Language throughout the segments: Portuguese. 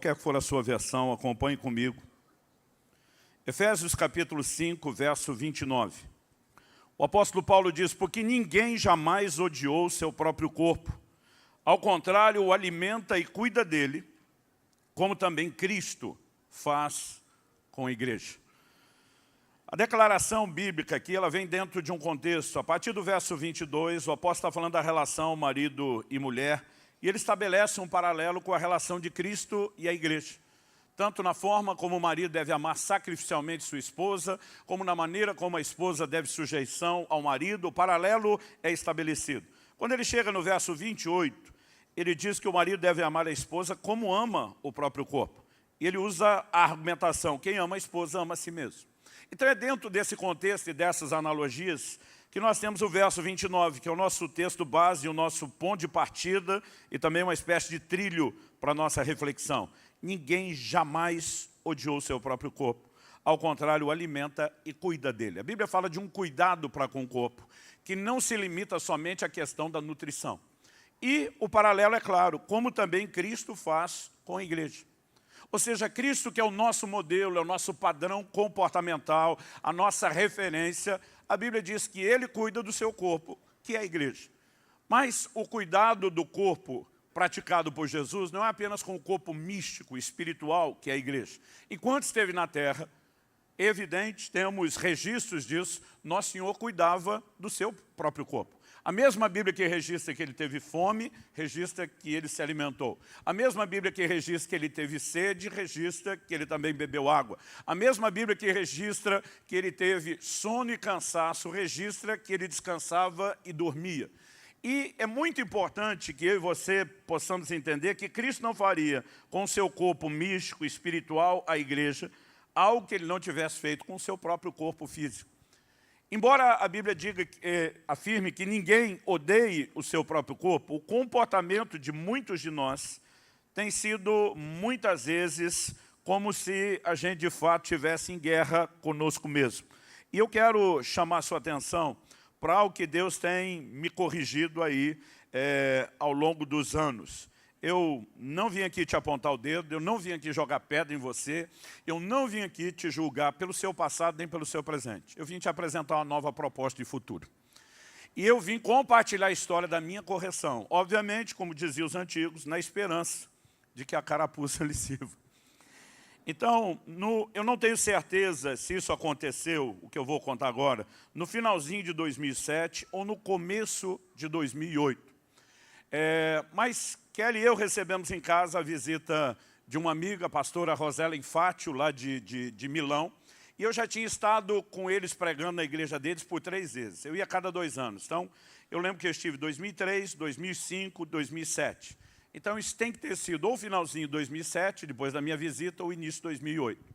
Quer for a sua versão, acompanhe comigo. Efésios capítulo 5, verso 29. O apóstolo Paulo diz: porque ninguém jamais odiou o seu próprio corpo. Ao contrário, o alimenta e cuida dele, como também Cristo faz com a igreja. A declaração bíblica aqui, ela vem dentro de um contexto. A partir do verso 22, o apóstolo está falando da relação marido e mulher, e ele estabelece um paralelo com a relação de Cristo e a igreja. Tanto na forma como o marido deve amar sacrificialmente sua esposa, como na maneira como a esposa deve sujeição ao marido, o paralelo é estabelecido. Quando ele chega no verso 28, ele diz que o marido deve amar a esposa como ama o próprio corpo. E ele usa a argumentação: quem ama a esposa ama a si mesmo. Então é dentro desse contexto e dessas analogias que nós temos o verso 29, que é o nosso texto base, o nosso ponto de partida e também uma espécie de trilho para a nossa reflexão. Ninguém jamais odiou o seu próprio corpo. Ao contrário, o alimenta e cuida dele. A Bíblia fala de um cuidado para com o corpo, que não se limita somente à questão da nutrição. E o paralelo é claro, como também Cristo faz com a igreja. Ou seja, Cristo, que é o nosso modelo, é o nosso padrão comportamental, a nossa referência, a Bíblia diz que Ele cuida do seu corpo, que é a igreja. Mas o cuidado do corpo praticado por Jesus não é apenas com o corpo místico, espiritual, que é a igreja. Enquanto esteve na terra, é evidente, temos registros disso, Nosso Senhor cuidava do seu próprio corpo. A mesma Bíblia que registra que ele teve fome, registra que ele se alimentou. A mesma Bíblia que registra que ele teve sede, registra que ele também bebeu água. A mesma Bíblia que registra que ele teve sono e cansaço, registra que ele descansava e dormia. E é muito importante que eu e você possamos entender que Cristo não faria com o seu corpo místico, espiritual, a igreja, algo que ele não tivesse feito com o seu próprio corpo físico. Embora a Bíblia afirme que ninguém odeie o seu próprio corpo, o comportamento de muitos de nós tem sido, muitas vezes, como se a gente de fato estivesse em guerra conosco mesmo. E eu quero chamar a sua atenção para algo que Deus tem me corrigido aí ao longo dos anos. Eu não vim aqui te apontar o dedo, eu não vim aqui jogar pedra em você, eu não vim aqui te julgar pelo seu passado nem pelo seu presente. Eu vim te apresentar uma nova proposta de futuro. E eu vim compartilhar a história da minha correção. Obviamente, como diziam os antigos, na esperança de que a carapuça lhe sirva. Então, eu não tenho certeza se isso aconteceu, o que eu vou contar agora, no finalzinho de 2007 ou no começo de 2008. Mas Kelly e eu recebemos em casa a visita de uma amiga, a pastora Rosela Infátio, lá de Milão, e eu já tinha estado com eles pregando na igreja deles por 3 vezes. Eu ia a cada 2 anos. Então, eu lembro que eu estive em 2003, 2005, 2007. Então, isso tem que ter sido ou finalzinho de 2007, depois da minha visita, ou início de 2008.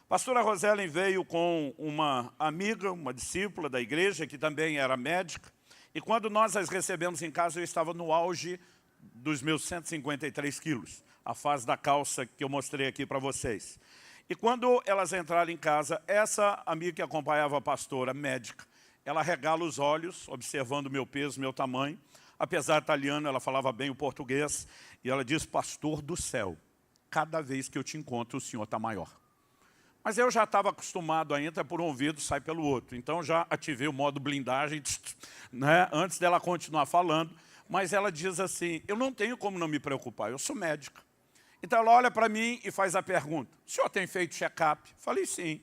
A pastora Rosela veio com uma amiga, uma discípula da igreja, que também era médica, e quando nós as recebemos em casa, eu estava no auge dos meus 153 quilos, a fase da calça que eu mostrei aqui para vocês. E quando elas entraram em casa, essa amiga que acompanhava a pastora, médica, ela regala os olhos, observando o meu peso, meu tamanho. Apesar de italiano, ela falava bem o português, e ela diz: pastor do céu, cada vez que eu te encontro, o senhor está maior. Mas eu já estava acostumado a entrar por um ouvido, sai pelo outro. Então já ativei o modo blindagem, né, antes dela continuar falando. Mas ela diz assim: eu não tenho como não me preocupar, eu sou médica. Então ela olha para mim e faz a pergunta: o senhor tem feito check-up? Falei: sim.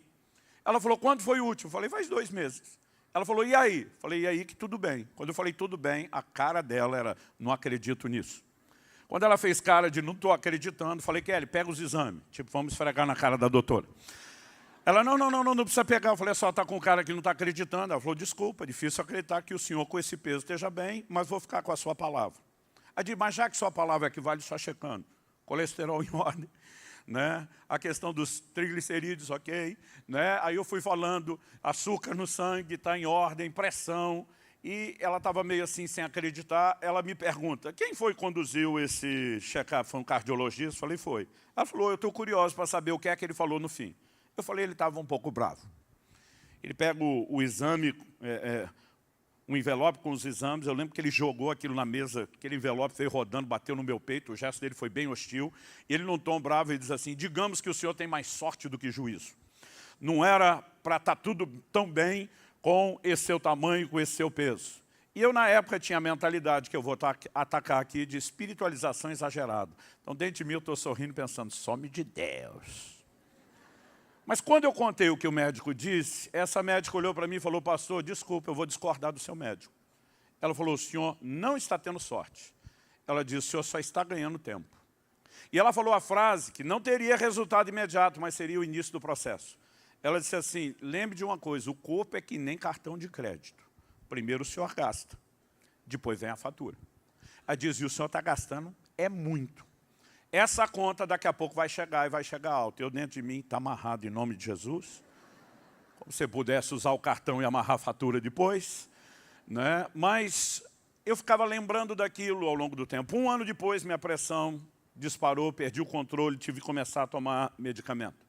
Ela falou: quando foi o último? Falei: faz 2 meses. Ela falou: e aí? Falei: e aí que tudo bem. Quando eu falei tudo bem, a cara dela era: não acredito nisso. Quando ela fez cara de não estou acreditando, falei: Kelly, pega os exames. Tipo, vamos esfregar na cara da doutora. Ela: não precisa pegar. Eu falei: só está com o cara que não está acreditando. Ela falou: desculpa, é difícil acreditar que o senhor com esse peso esteja bem, mas vou ficar com a sua palavra. Ela disse: mas já que sua palavra é que vale, só checando. Colesterol em ordem, né? A questão dos triglicerídeos, ok. Né? Aí eu fui falando, açúcar no sangue está em ordem, pressão. E ela estava meio assim, sem acreditar. Ela me pergunta: quem foi que conduziu esse check-up? Foi um cardiologista? Eu falei: foi. Ela falou: eu estou curioso para saber o que é que ele falou no fim. Eu falei: ele estava um pouco bravo. Ele pega o exame, um envelope com os exames. Eu lembro que ele jogou aquilo na mesa, aquele envelope veio rodando, bateu no meu peito, o gesto dele foi bem hostil. E ele, num tom bravo, ele diz assim, digamos que o senhor tem mais sorte do que juízo. Não era para estar tudo tão bem com esse seu tamanho, com esse seu peso. E eu, na época, tinha a mentalidade que eu vou atacar aqui de espiritualização exagerada. Então, dentro de mim, eu estou sorrindo, pensando, some de Deus. Mas quando eu contei o que o médico disse, essa médica olhou para mim e falou, pastor, desculpa, eu vou discordar do seu médico. Ela falou, o senhor não está tendo sorte. Ela disse, o senhor só está ganhando tempo. E ela falou a frase que não teria resultado imediato, mas seria o início do processo. Ela disse assim, lembre de uma coisa, o corpo é que nem cartão de crédito. Primeiro o senhor gasta, depois vem a fatura. Ela diz, e o senhor está gastando é muito. Essa conta daqui a pouco vai chegar e vai chegar alta. Eu dentro de mim está amarrado em nome de Jesus. Como se pudesse usar o cartão e amarrar a fatura depois. Né? Mas eu ficava lembrando daquilo ao longo do tempo. 1 ano depois minha pressão disparou, perdi o controle, tive que começar a tomar medicamento.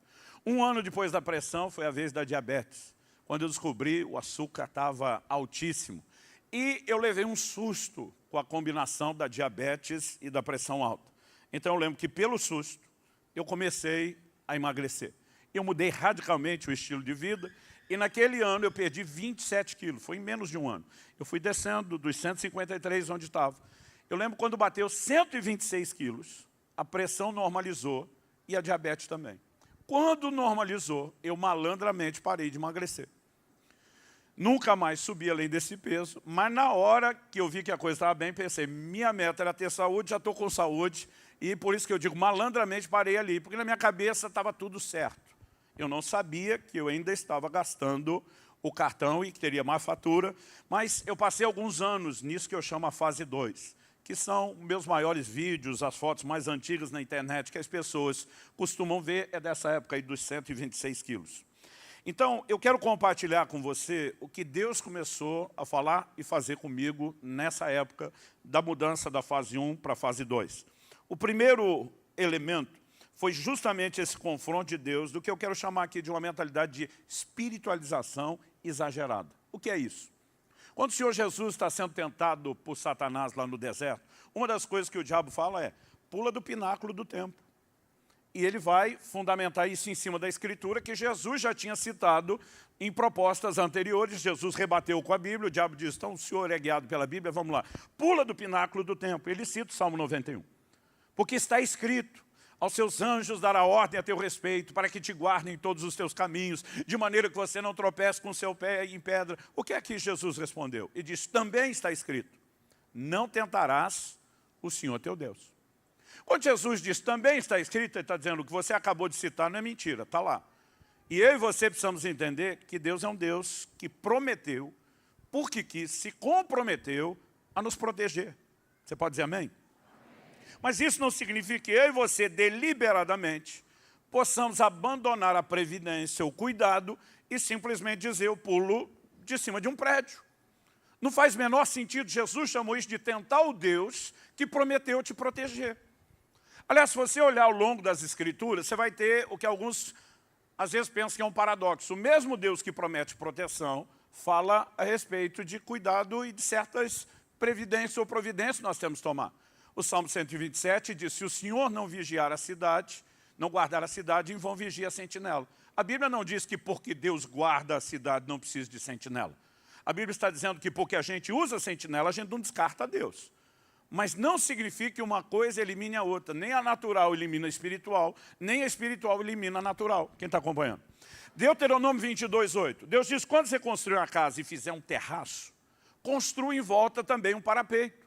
1 ano depois da pressão foi a vez da diabetes. Quando eu descobri, o açúcar estava altíssimo. E eu levei um susto com a combinação da diabetes e da pressão alta. Então eu lembro que pelo susto, eu comecei a emagrecer. Eu mudei radicalmente o estilo de vida e naquele ano eu perdi 27 quilos, foi em menos de 1 ano. Eu fui descendo dos 153 onde estava. Eu lembro quando bateu 126 quilos, a pressão normalizou e a diabetes também. Quando normalizou, eu malandramente parei de emagrecer. Nunca mais subi além desse peso, mas na hora que eu vi que a coisa estava bem, pensei, minha meta era ter saúde, já estou com saúde, e por isso que eu digo, malandramente parei ali, porque na minha cabeça estava tudo certo. Eu não sabia que eu ainda estava gastando o cartão e que teria mais fatura, mas eu passei alguns anos nisso que eu chamo a fase 2, que são meus maiores vídeos, as fotos mais antigas na internet que as pessoas costumam ver, é dessa época aí dos 126 quilos. Então, eu quero compartilhar com você o que Deus começou a falar e fazer comigo nessa época da mudança da fase 1 para a fase 2. O primeiro elemento foi justamente esse confronto de Deus do que eu quero chamar aqui de uma mentalidade de espiritualização exagerada. O que é isso? Quando o Senhor Jesus está sendo tentado por Satanás lá no deserto, uma das coisas que o diabo fala é, pula do pináculo do templo. E ele vai fundamentar isso em cima da Escritura, que Jesus já tinha citado em propostas anteriores. Jesus rebateu com a Bíblia, o diabo diz, então o senhor é guiado pela Bíblia, vamos lá. Pula do pináculo do templo. Ele cita o Salmo 91. Porque está escrito, aos seus anjos dará ordem a teu respeito, para que te guardem em todos os teus caminhos, de maneira que você não tropece com o seu pé em pedra. O que é que Jesus respondeu? Ele diz, também está escrito, não tentarás o Senhor teu Deus. Quando Jesus diz, também está escrito, ele está dizendo, o que você acabou de citar não é mentira, está lá. E eu e você precisamos entender que Deus é um Deus que prometeu, porque quis, se comprometeu a nos proteger. Você pode dizer amém? Mas isso não significa que eu e você, deliberadamente, possamos abandonar a previdência, o cuidado, e simplesmente dizer, eu pulo de cima de um prédio. Não faz menor sentido, Jesus chamou isso de tentar o Deus que prometeu te proteger. Aliás, se você olhar ao longo das Escrituras, você vai ter o que alguns, às vezes, pensam que é um paradoxo. O mesmo Deus que promete proteção, fala a respeito de cuidado e de certas previdências ou providências que nós temos que tomar. O Salmo 127 diz, se o Senhor não vigiar a cidade, não guardar a cidade, em vão vigia a sentinela. A Bíblia não diz que porque Deus guarda a cidade não precisa de sentinela. A Bíblia está dizendo que porque a gente usa a sentinela, a gente não descarta Deus. Mas não significa que uma coisa elimine a outra. Nem a natural elimina a espiritual, nem a espiritual elimina a natural. Quem está acompanhando? Deuteronômio 22:8. Deus diz, quando você construir uma casa e fizer um terraço, construa em volta também um parapeito.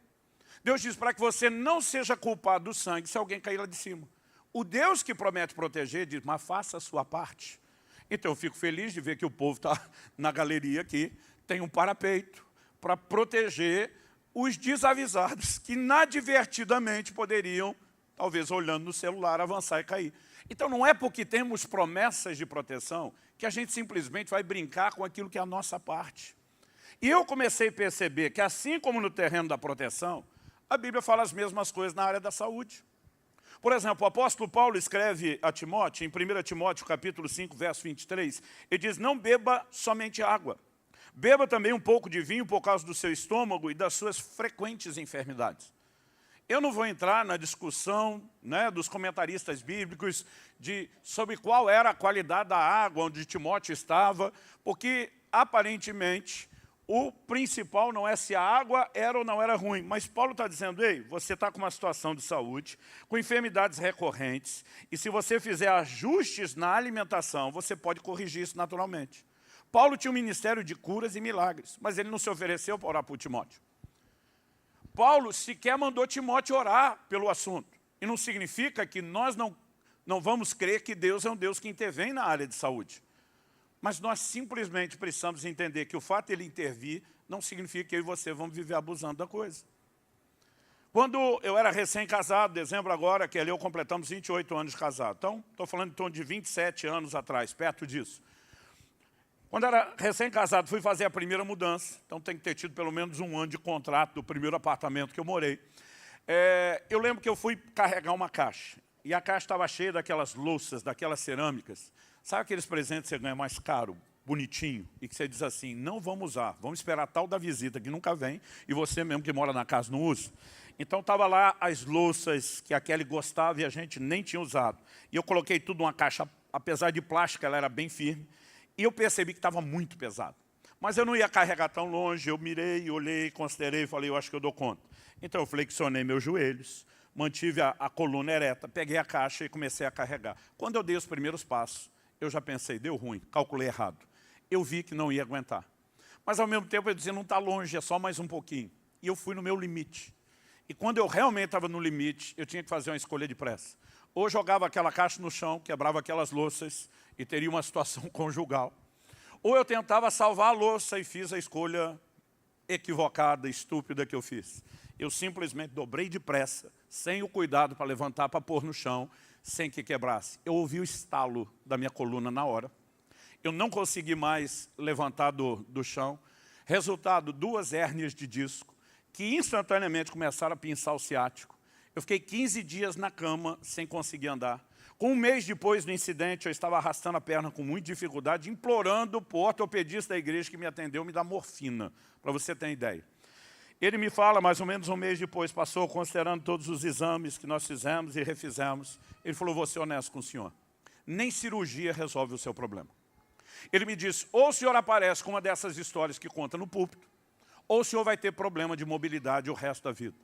Deus diz para que você não seja culpado do sangue se alguém cair lá de cima. O Deus que promete proteger diz, mas faça a sua parte. Então eu fico feliz de ver que o povo está na galeria aqui, tem um parapeito para proteger os desavisados que inadvertidamente poderiam, talvez olhando no celular, avançar e cair. Então não é porque temos promessas de proteção que a gente simplesmente vai brincar com aquilo que é a nossa parte. E eu comecei a perceber que assim como no terreno da proteção, a Bíblia fala as mesmas coisas na área da saúde. Por exemplo, o apóstolo Paulo escreve a Timóteo, em 1 Timóteo capítulo 5, verso 23, ele diz, não beba somente água, Beba também um pouco de vinho por causa do seu estômago e das suas frequentes enfermidades. Eu não vou entrar na discussão, né, dos comentaristas bíblicos sobre qual era a qualidade da água onde Timóteo estava, porque, aparentemente, o principal não é se a água era ou não era ruim. Mas Paulo está dizendo, ei, você está com uma situação de saúde, com enfermidades recorrentes, e se você fizer ajustes na alimentação, você pode corrigir isso naturalmente. Paulo tinha um ministério de curas e milagres, mas ele não se ofereceu para orar por Timóteo. Paulo sequer mandou Timóteo orar pelo assunto. E não significa que nós não vamos crer que Deus é um Deus que intervém na área de saúde. Mas nós simplesmente precisamos entender que o fato de ele intervir não significa que eu e você vamos viver abusando da coisa. Quando eu era recém-casado, dezembro agora, que ali eu completamos 28 anos de casado. Então, estou falando em torno de 27 anos atrás, perto disso. Quando eu era recém-casado, fui fazer a primeira mudança. Então, tem que ter tido pelo menos um ano de contrato do primeiro apartamento que eu morei. Eu lembro que eu fui carregar uma caixa. E a caixa estava cheia daquelas louças, daquelas cerâmicas. Sabe aqueles presentes que você ganha mais caro, bonitinho, e que você diz assim, não vamos usar, vamos esperar tal da visita que nunca vem, e você mesmo que mora na casa não usa. Então estava lá as louças que a Kelly gostava e a gente nem tinha usado. E eu coloquei tudo numa caixa, apesar de plástica, ela era bem firme, e eu percebi que estava muito pesado. Mas eu não ia carregar tão longe, eu mirei, olhei, considerei, falei, eu acho que eu dou conta. Então eu flexionei meus joelhos, mantive a coluna ereta, peguei a caixa e comecei a carregar. Quando eu dei os primeiros passos, eu já pensei, deu ruim, calculei errado. Eu vi que não ia aguentar. Mas ao mesmo tempo eu dizia, não está longe, é só mais um pouquinho. E eu fui no meu limite. E quando eu realmente estava no limite, eu tinha que fazer uma escolha de pressa. Ou jogava aquela caixa no chão, quebrava aquelas louças e teria uma situação conjugal. Ou eu tentava salvar a louça e fiz a escolha equivocada, estúpida que eu fiz. Eu simplesmente dobrei depressa, sem o cuidado para levantar, para pôr no chão, sem que quebrasse. Eu ouvi o estalo da minha coluna na hora. Eu não consegui mais levantar do chão. Resultado, 2 hérnias de disco, que instantaneamente começaram a pinçar o ciático. Eu fiquei 15 dias na cama, sem conseguir andar. Com um mês depois do incidente, eu estava arrastando a perna com muita dificuldade, implorando para o ortopedista da igreja que me atendeu me dar morfina, para você ter ideia. Ele me fala, mais ou menos um mês depois, passou considerando todos os exames que nós fizemos e refizemos. Ele falou, vou ser honesto com o senhor, nem cirurgia resolve o seu problema. Ele me disse, ou o senhor aparece com uma dessas histórias que conta no púlpito, ou o senhor vai ter problema de mobilidade o resto da vida.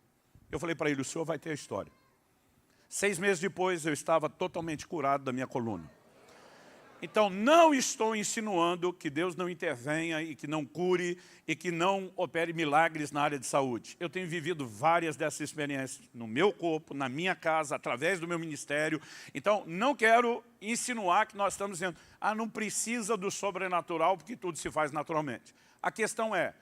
Eu falei para ele, o senhor vai ter a história. 6 meses depois, eu estava totalmente curado da minha coluna. Então, não estou insinuando que Deus não intervenha e que não cure e que não opere milagres na área de saúde. Eu tenho vivido várias dessas experiências no meu corpo, na minha casa, através do meu ministério. Então, não quero insinuar que nós estamos dizendo, não precisa do sobrenatural porque tudo se faz naturalmente. A questão é,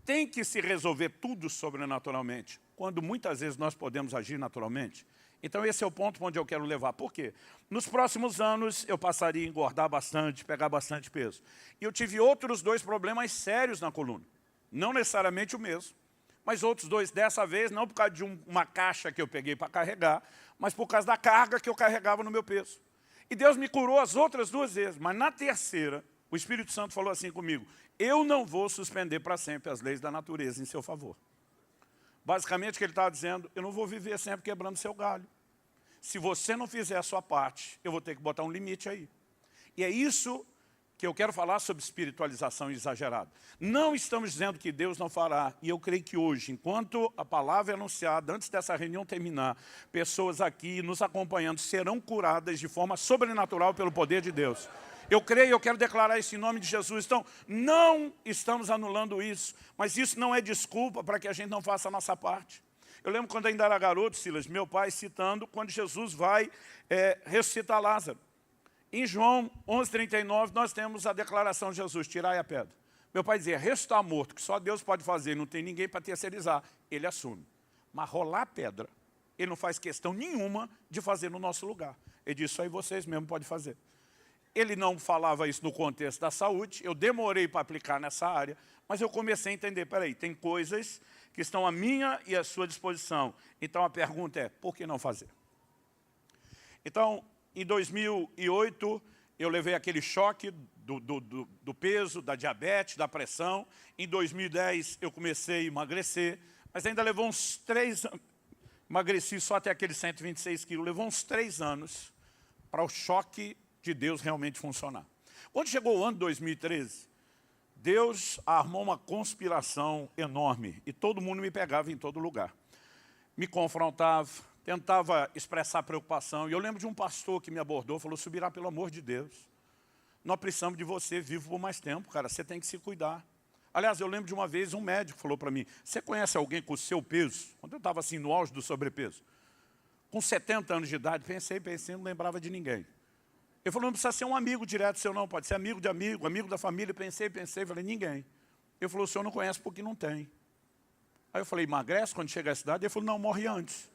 tem que se resolver tudo sobrenaturalmente, quando muitas vezes nós podemos agir naturalmente? Então esse é o ponto onde eu quero levar. Por quê? Nos próximos anos eu passaria a engordar bastante, pegar bastante peso. E eu tive outros 2 problemas sérios na coluna. Não necessariamente o mesmo, mas outros 2. Dessa vez não por causa de uma caixa que eu peguei para carregar, mas por causa da carga que eu carregava no meu peso. E Deus me curou as outras 2 vezes, mas na terceira, o Espírito Santo falou assim comigo, eu não vou suspender para sempre as leis da natureza em seu favor. Basicamente o que ele estava dizendo, eu não vou viver sempre quebrando seu galho. Se você não fizer a sua parte, eu vou ter que botar um limite aí. E é isso que eu quero falar sobre espiritualização exagerada. Não estamos dizendo que Deus não fará, e eu creio que hoje, enquanto a palavra é anunciada, antes dessa reunião terminar, pessoas aqui nos acompanhando serão curadas de forma sobrenatural pelo poder de Deus. Eu creio, eu quero declarar isso em nome de Jesus. Então, não estamos anulando isso, mas isso não é desculpa para que a gente não faça a nossa parte. Eu lembro quando ainda era garoto, Silas, meu pai citando quando Jesus vai ressuscitar Lázaro. Em João 11:39, nós temos a declaração de Jesus, tirai a pedra. Meu pai dizia, ressuscitar morto, que só Deus pode fazer, não tem ninguém para terceirizar. Ele assume. Mas rolar a pedra, ele não faz questão nenhuma de fazer no nosso lugar. Ele diz, isso aí vocês mesmos podem fazer. Ele não falava isso no contexto da saúde, eu demorei para aplicar nessa área, mas eu comecei a entender, peraí, tem coisas que estão à minha e à sua disposição. Então a pergunta é, por que não fazer? Então, em 2008, eu levei aquele choque do peso, da diabetes, da pressão. Em 2010 eu comecei a emagrecer, mas ainda levou uns 3 anos. Emagreci só até aqueles 126 quilos. Levou uns 3 anos para o choque de Deus realmente funcionar. Quando chegou o ano de 2013, Deus armou uma conspiração enorme e todo mundo me pegava em todo lugar. Me confrontava, tentava expressar preocupação. E eu lembro de um pastor que me abordou, falou: Subirá, pelo amor de Deus, nós precisamos de você vivo por mais tempo, cara, você tem que se cuidar. Aliás, eu lembro de uma vez um médico falou para mim: você conhece alguém com o seu peso? Quando eu estava assim no auge do sobrepeso, com 70 anos de idade, pensei, não lembrava de ninguém. Ele falou: não precisa ser um amigo direto seu não, pode ser amigo de amigo, amigo da família. Pensei, falei: ninguém. Ele falou: o senhor não conhece porque não tem. Aí eu falei: emagrece quando chega à cidade? Ele falou: não, morre antes.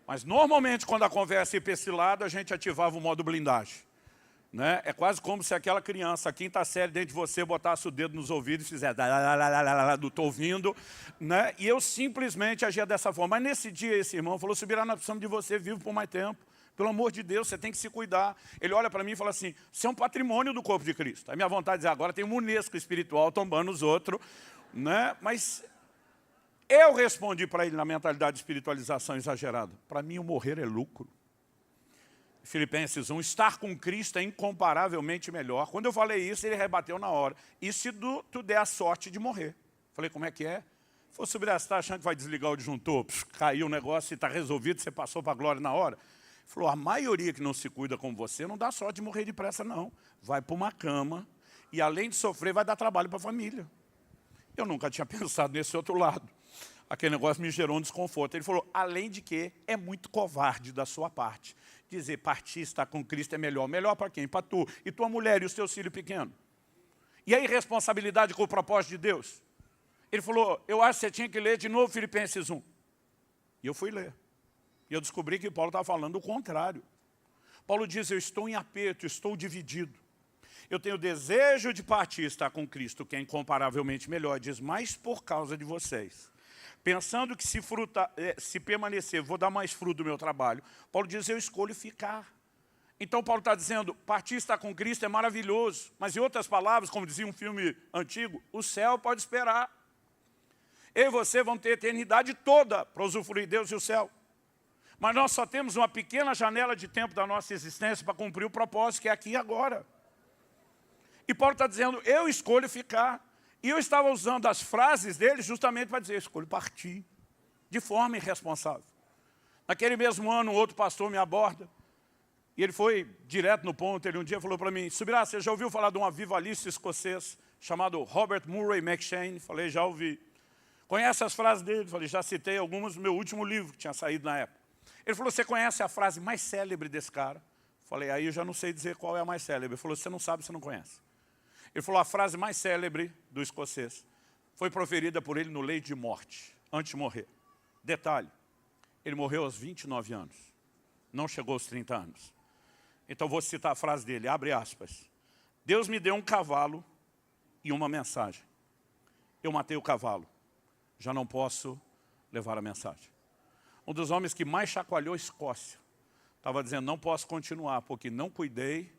Mas normalmente quando a conversa ia para esse lado, a gente ativava o modo blindagem. Né? É quase como se aquela criança, a quinta série dentro de você, botasse o dedo nos ouvidos e fizesse do tô ouvindo, né? E eu simplesmente agia dessa forma. Mas nesse dia esse irmão falou: Subirá, nós precisamos de você vivo por mais tempo. Pelo amor de Deus, você tem que se cuidar. Ele olha para mim e fala assim: você é um patrimônio do corpo de Cristo. A minha vontade de dizer: agora tem um Unesco espiritual tombando os outros. Né? Mas eu respondi para ele na mentalidade de espiritualização exagerada: para mim o morrer é lucro. Filipenses 1, estar com Cristo é incomparavelmente melhor. Quando eu falei isso, ele rebateu na hora: e se tu der a sorte de morrer? Falei: como é que é? Se for subir, você está achando que vai desligar o disjuntor, caiu o negócio e está resolvido, você passou para a glória na hora? Ele falou: a maioria que não se cuida como você não dá sorte de morrer depressa não. Vai para uma cama e além de sofrer vai dar trabalho para a família. Eu nunca tinha pensado nesse outro lado. Aquele negócio me gerou um desconforto. Ele falou: além de que é muito covarde da sua parte dizer partir, estar com Cristo é melhor. Melhor para quem? Para tu e tua mulher e os teus filhos pequenos. E a irresponsabilidade com o propósito de Deus? Ele falou: eu acho que você tinha que ler de novo Filipenses 1. E eu fui ler. E eu descobri que Paulo estava falando o contrário. Paulo diz: eu estou em aperto, estou dividido. Eu tenho desejo de partir, estar com Cristo, que é incomparavelmente melhor. Diz: mas por causa de vocês. Pensando que se permanecer, vou dar mais fruto do meu trabalho. Paulo diz: eu escolho ficar. Então Paulo está dizendo: partir, estar com Cristo é maravilhoso. Mas em outras palavras, como dizia um filme antigo, o céu pode esperar. Eu e você vamos ter a eternidade toda para usufruir Deus e o céu. Mas nós só temos uma pequena janela de tempo da nossa existência para cumprir o propósito, que é aqui e agora. E Paulo está dizendo: eu escolho ficar. E eu estava usando as frases dele justamente para dizer: eu escolho partir, de forma irresponsável. Naquele mesmo ano, um outro pastor me aborda, e ele foi direto no ponto. Ele um dia falou para mim: Subirá, você já ouviu falar de um avivalista escocês chamado Robert Murray McCheyne? Falei: já ouvi. Conhece as frases dele? Falei: já citei algumas no meu último livro, que tinha saído na época. Ele falou: você conhece a frase mais célebre desse cara? Falei: aí eu já não sei dizer qual é a mais célebre. Ele falou: você não sabe, você não conhece. Ele falou: a frase mais célebre do escocês foi proferida por ele no leito de morte, antes de morrer. Detalhe: ele morreu aos 29 anos, não chegou aos 30 anos. Então vou citar a frase dele, abre aspas: Deus me deu um cavalo e uma mensagem. Eu matei o cavalo, já não posso levar a mensagem. Um dos homens que mais chacoalhou a Escócia estava dizendo: não posso continuar porque não cuidei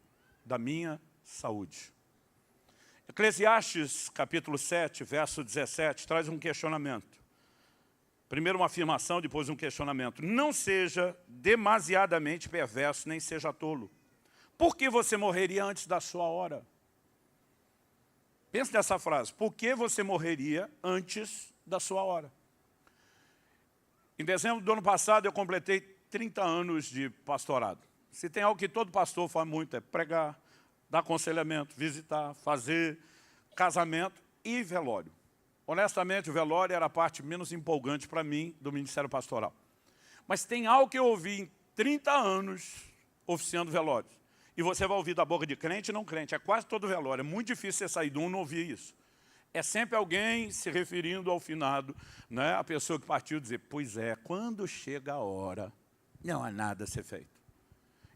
da minha saúde. Eclesiastes capítulo 7, verso 17, traz um questionamento. Primeiro uma afirmação, depois um questionamento. Não seja demasiadamente perverso, nem seja tolo. Por que você morreria antes da sua hora? Pense nessa frase: por que você morreria antes da sua hora? Em dezembro do ano passado eu completei 30 anos de pastorado. Se tem algo que todo pastor faz muito, é pregar, dar aconselhamento, visitar, fazer casamento e velório. Honestamente, o velório era a parte menos empolgante para mim do ministério pastoral. Mas tem algo que eu ouvi em 30 anos oficiando velórios. E você vai ouvir da boca de crente e não crente. É quase todo velório. É muito difícil você sair de um e não ouvir isso. É sempre alguém se referindo ao finado, né? A pessoa que partiu dizer: pois é, quando chega a hora, não há nada a ser feito.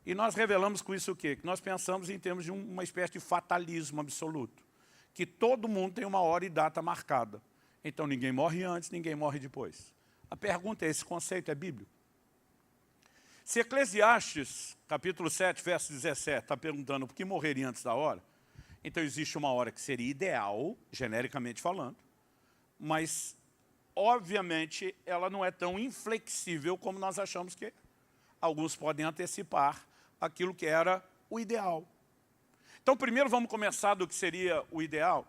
E nós revelamos com isso o quê? Que nós pensamos em termos de uma espécie de fatalismo absoluto. Que todo mundo tem uma hora e data marcada. Então ninguém morre antes, ninguém morre depois. A pergunta é: esse conceito é bíblico? Se Eclesiastes, capítulo 7, verso 17, está perguntando por que morreria antes da hora, então existe uma hora que seria ideal, genericamente falando, mas, obviamente, ela não é tão inflexível como nós achamos que é. Alguns podem antecipar aquilo que era o ideal. Então, primeiro vamos começar do que seria o ideal.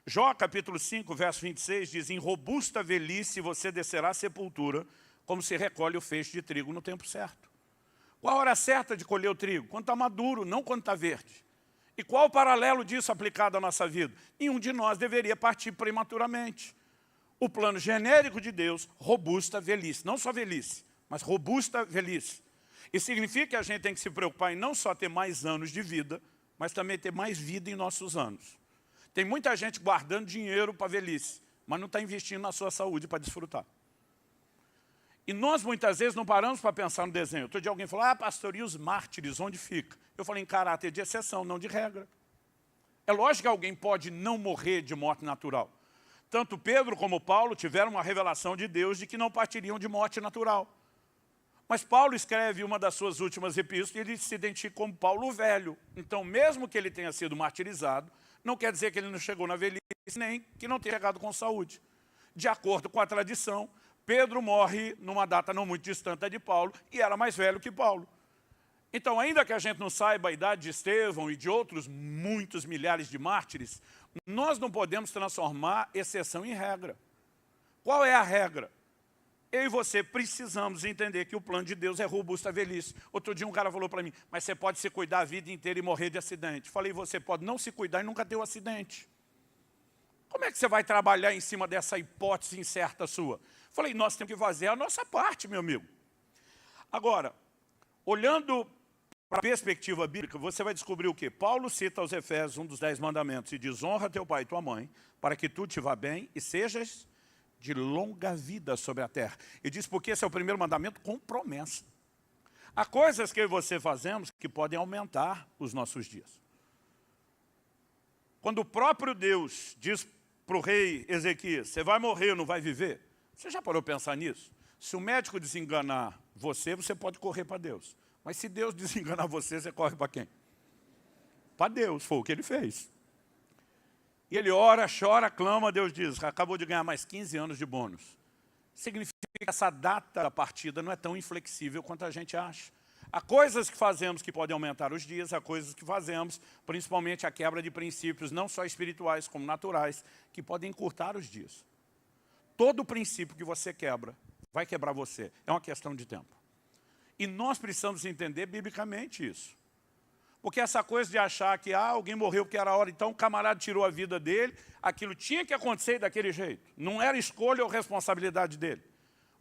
Jó, capítulo 5, verso 26, diz: em robusta velhice você descerá à sepultura, como se recolhe o feixe de trigo no tempo certo. Qual a hora certa de colher o trigo? Quando está maduro, não quando está verde. E qual o paralelo disso aplicado à nossa vida? Nenhum de nós deveria partir prematuramente. O plano genérico de Deus, robusta velhice. Não só velhice, mas robusta velhice. Isso significa que a gente tem que se preocupar em não só ter mais anos de vida, mas também ter mais vida em nossos anos. Tem muita gente guardando dinheiro para a velhice, mas não está investindo na sua saúde para desfrutar. E nós, muitas vezes, não paramos para pensar no desenho. Outro dia alguém falou: pastor, e os mártires, onde fica? Eu falei: em caráter de exceção, não de regra. É lógico que alguém pode não morrer de morte natural. Tanto Pedro como Paulo tiveram uma revelação de Deus de que não partiriam de morte natural. Mas Paulo escreve uma das suas últimas epístolas e ele se identifica como Paulo Velho. Então, mesmo que ele tenha sido martirizado, não quer dizer que ele não chegou na velhice, nem que não tenha chegado com saúde. De acordo com a tradição, Pedro morre numa data não muito distante da de Paulo e era mais velho que Paulo. Então, ainda que a gente não saiba a idade de Estevão e de outros muitos milhares de mártires, nós não podemos transformar exceção em regra. Qual é a regra? Eu e você precisamos entender que o plano de Deus é robusta velhice. Outro dia um cara falou para mim: mas você pode se cuidar a vida inteira e morrer de acidente. Falei: você pode não se cuidar e nunca ter um acidente. Como é que você vai trabalhar em cima dessa hipótese incerta sua? Falei: nós temos que fazer a nossa parte, meu amigo. Agora, olhando para a perspectiva bíblica, você vai descobrir o quê? Paulo cita aos Efésios um dos 10 mandamentos e diz: honra teu pai e tua mãe, para que tu te vá bem e sejas de longa vida sobre a terra. E diz porque esse é o primeiro mandamento com promessa. Há coisas que eu e você fazemos que podem aumentar os nossos dias. Quando o próprio Deus diz para o rei Ezequias: você vai morrer, não vai viver. Você já parou para pensar nisso? Se o médico desenganar você, você pode correr para Deus. Mas se Deus desenganar você, você corre para quem? Para Deus, foi o que ele fez. E ele ora, chora, clama, Deus diz: acabou de ganhar mais 15 anos de bônus. Significa que essa data da partida não é tão inflexível quanto a gente acha. Há coisas que fazemos que podem aumentar os dias, há coisas que fazemos, principalmente a quebra de princípios, não só espirituais como naturais, que podem encurtar os dias. Todo princípio que você quebra, vai quebrar você. É uma questão de tempo. E nós precisamos entender biblicamente isso. Porque essa coisa de achar que alguém morreu porque era a hora, então o camarada tirou a vida dele, aquilo tinha que acontecer daquele jeito. Não era escolha ou responsabilidade dele.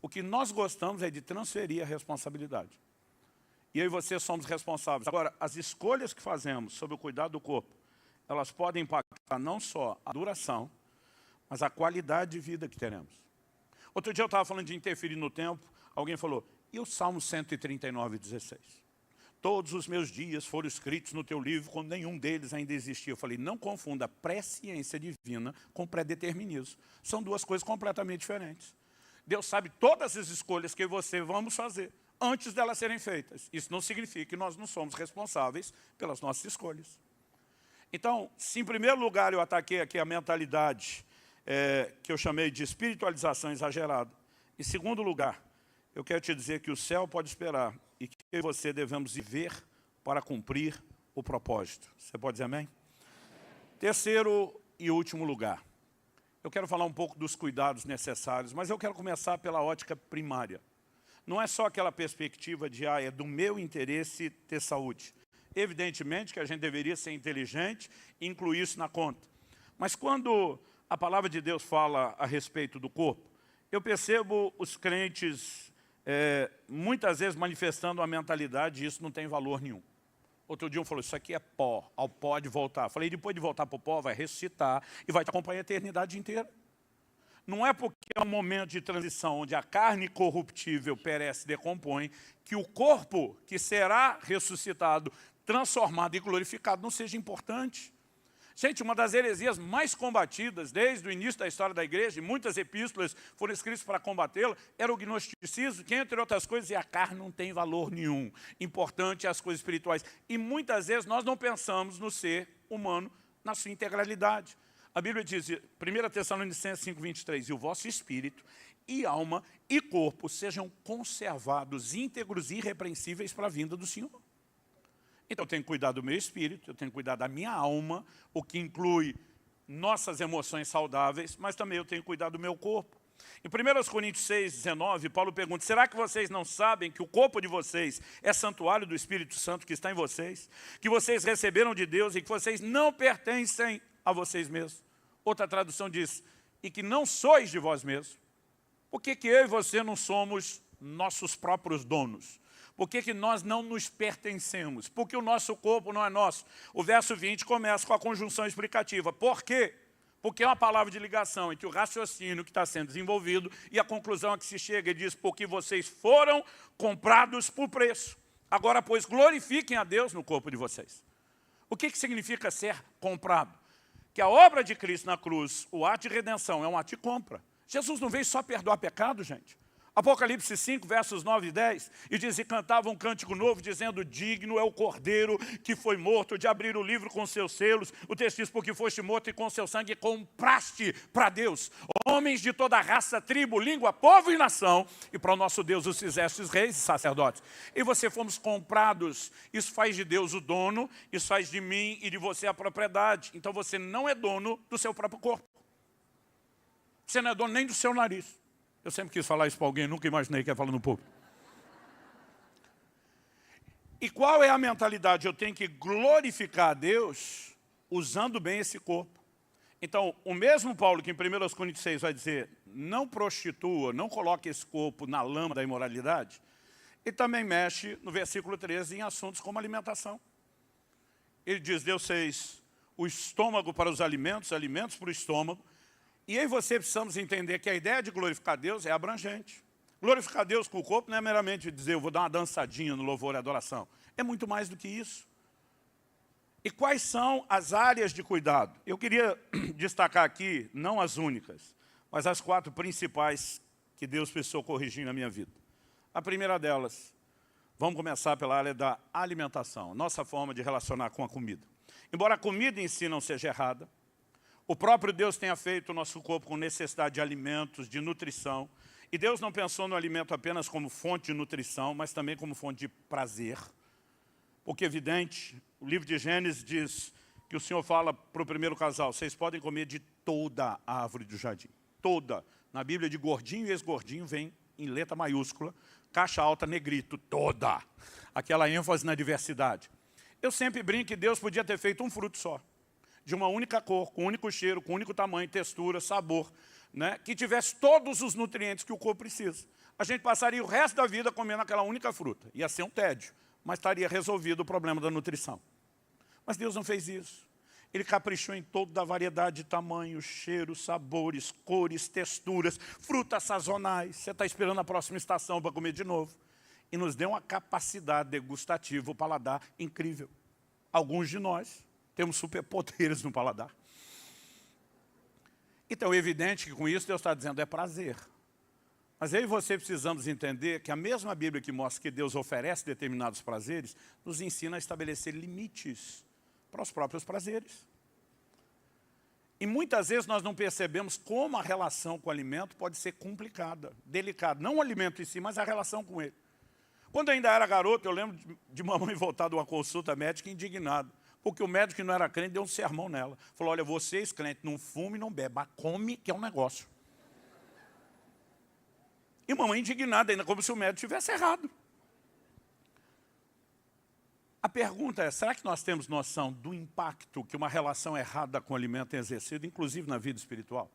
O que nós gostamos é de transferir a responsabilidade. E eu e você somos responsáveis. Agora, as escolhas que fazemos sobre o cuidado do corpo, elas podem impactar não só a duração, mas a qualidade de vida que teremos. Outro dia eu estava falando de interferir no tempo, alguém falou: e o Salmo 139, 16? Todos os meus dias foram escritos no teu livro, quando nenhum deles ainda existia. Eu falei: não confunda presciência divina com predeterminismo. São duas coisas completamente diferentes. Deus sabe todas as escolhas que eu e você vamos fazer antes delas serem feitas. Isso não significa que nós não somos responsáveis pelas nossas escolhas. Então, se em primeiro lugar eu ataquei aqui a mentalidade que eu chamei de espiritualização exagerada, em segundo lugar, eu quero te dizer que o céu pode esperar e que eu e você devemos viver para cumprir o propósito. Você pode dizer amém? Terceiro e último lugar, eu quero falar um pouco dos cuidados necessários, mas eu quero começar pela ótica primária. Não é só aquela perspectiva de, é do meu interesse ter saúde. Evidentemente que a gente deveria ser inteligente e incluir isso na conta. Mas quando a palavra de Deus fala a respeito do corpo, eu percebo os crentes muitas vezes manifestando a mentalidade de isso não tem valor nenhum. Outro dia um falou: isso aqui é pó, ao pó de voltar. Falei: depois de voltar para o pó, vai ressuscitar e vai te acompanhar a eternidade inteira. Não é porque é um momento de transição onde a carne corruptível perece e decompõe, que o corpo que será ressuscitado, transformado e glorificado não seja importante. Gente, uma das heresias mais combatidas desde o início da história da igreja, e muitas epístolas foram escritas para combatê-la, era o gnosticismo, que, entre outras coisas, a carne não tem valor nenhum. Importante é as coisas espirituais. E muitas vezes nós não pensamos no ser humano na sua integralidade. A Bíblia diz, 1 Tessalonicenses 5:23, e o vosso espírito, e alma, e corpo sejam conservados, íntegros e irrepreensíveis para a vinda do Senhor. Então eu tenho que cuidar do meu espírito, eu tenho que cuidar da minha alma, o que inclui nossas emoções saudáveis, mas também eu tenho que cuidar do meu corpo. Em 1 Coríntios 6:19, Paulo pergunta, será que vocês não sabem que o corpo de vocês é santuário do Espírito Santo que está em vocês? Que vocês receberam de Deus e que vocês não pertencem a vocês mesmos? Outra tradução diz, e que não sois de vós mesmos. Por que eu e você não somos nossos próprios donos? Por que nós não nos pertencemos? Porque o nosso corpo não é nosso. O verso 20 começa com a conjunção explicativa. Por quê? Porque é uma palavra de ligação entre o raciocínio que está sendo desenvolvido e a conclusão a que se chega. Ele diz, porque vocês foram comprados por preço. Agora, pois, glorifiquem a Deus no corpo de vocês. O que significa ser comprado? Que a obra de Cristo na cruz, o ato de redenção, é um ato de compra. Jesus não veio só perdoar pecado, gente. Apocalipse 5, versos 9 e 10, e diz, e cantava um cântico novo, dizendo, digno é o Cordeiro que foi morto de abrir o livro com seus selos. O texto diz, porque foste morto e com seu sangue compraste para Deus homens de toda raça, tribo, língua, povo e nação, e para o nosso Deus os fizestes reis e sacerdotes. E você fomos comprados, isso faz de Deus o dono, isso faz de mim e de você a propriedade. Então você não é dono do seu próprio corpo. Você não é dono nem do seu nariz. Eu sempre quis falar isso para alguém, nunca imaginei que ia falar no público. E qual é a mentalidade? Eu tenho que glorificar a Deus usando bem esse corpo. Então, o mesmo Paulo que em 1 Coríntios 6 vai dizer, não prostitua, não coloque esse corpo na lama da imoralidade, ele também mexe no versículo 13 em assuntos como alimentação. Ele diz, Deus fez o estômago para os alimentos para o estômago, e aí você precisamos entender que a ideia de glorificar Deus é abrangente. Glorificar Deus com o corpo não é meramente dizer, eu vou dar uma dançadinha no louvor e adoração. É muito mais do que isso. E quais são as áreas de cuidado? Eu queria destacar aqui, não as únicas, mas as 4 principais que Deus precisou corrigir na minha vida. A primeira delas, vamos começar pela área da alimentação, nossa forma de relacionar com a comida. Embora a comida em si não seja errada, o próprio Deus tenha feito o nosso corpo com necessidade de alimentos, de nutrição. E Deus não pensou no alimento apenas como fonte de nutrição, mas também como fonte de prazer. Porque, evidente, o livro de Gênesis diz que o Senhor fala para o primeiro casal, vocês podem comer de toda a árvore do jardim. Toda. Na Bíblia de gordinho e ex-gordinho vem em letra maiúscula, caixa alta, negrito, toda. Aquela ênfase na diversidade. Eu sempre brinco que Deus podia ter feito um fruto só. De uma única cor, com um único cheiro, com um único tamanho, textura, sabor, né? Que tivesse todos os nutrientes que o corpo precisa. A gente passaria o resto da vida comendo aquela única fruta. Ia ser um tédio, mas estaria resolvido o problema da nutrição. Mas Deus não fez isso. Ele caprichou em toda a variedade de tamanhos, cheiros, sabores, cores, texturas, frutas sazonais. Você está esperando a próxima estação para comer de novo. E nos deu uma capacidade degustativa, o paladar incrível. Alguns de nós temos superpoderes no paladar. Então é evidente que com isso Deus está dizendo é prazer. Mas eu e você precisamos entender que a mesma Bíblia que mostra que Deus oferece determinados prazeres, nos ensina a estabelecer limites para os próprios prazeres. E muitas vezes nós não percebemos como a relação com o alimento pode ser complicada, delicada. Não o alimento em si, mas a relação com ele. Quando eu ainda era garoto, eu lembro de mamãe voltar de uma consulta médica indignado. Porque o médico que não era crente deu um sermão nela. Falou, olha, vocês crentes não fumem, não bebem, mas come que é um negócio. E mamãe indignada ainda, como se o médico tivesse errado. A pergunta é, será que nós temos noção do impacto que uma relação errada com o alimento tem exercido, inclusive na vida espiritual?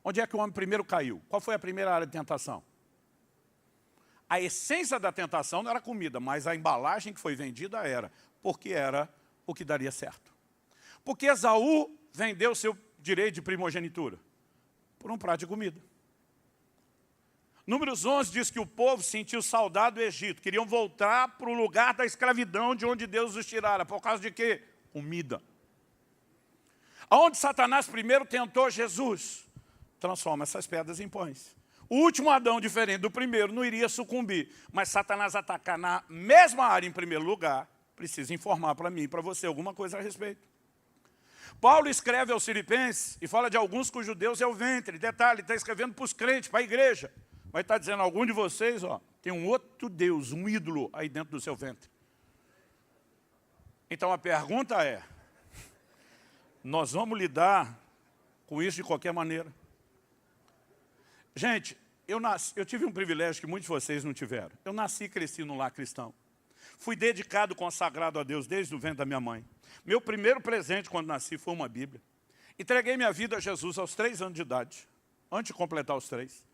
Onde é que o homem primeiro caiu? Qual foi a primeira área de tentação? A essência da tentação não era comida, mas a embalagem que foi vendida era, porque era o que daria certo. Porque Esaú vendeu seu direito de primogenitura por um prato de comida. Números 11 diz que o povo sentiu saudade do Egito, queriam voltar para o lugar da escravidão de onde Deus os tirara. Por causa de quê? Comida. Aonde Satanás primeiro tentou Jesus, transforma essas pedras em pães. O último Adão, diferente do primeiro, não iria sucumbir. Mas Satanás atacar na mesma área em primeiro lugar, precisa informar para mim e para você alguma coisa a respeito. Paulo escreve aos Filipenses e fala de alguns cujos Deus é o ventre. Detalhe, está escrevendo para os crentes, para a igreja. Mas está dizendo, algum de vocês, ó, tem um outro Deus, um ídolo aí dentro do seu ventre. Então a pergunta é, nós vamos lidar com isso de qualquer maneira? Gente, eu tive um privilégio que muitos de vocês não tiveram. Eu nasci e cresci num lar cristão. Fui dedicado, consagrado a Deus desde o ventre da minha mãe. Meu primeiro presente quando nasci foi uma Bíblia. Entreguei minha vida a Jesus aos 3 anos de idade, antes de completar os 3.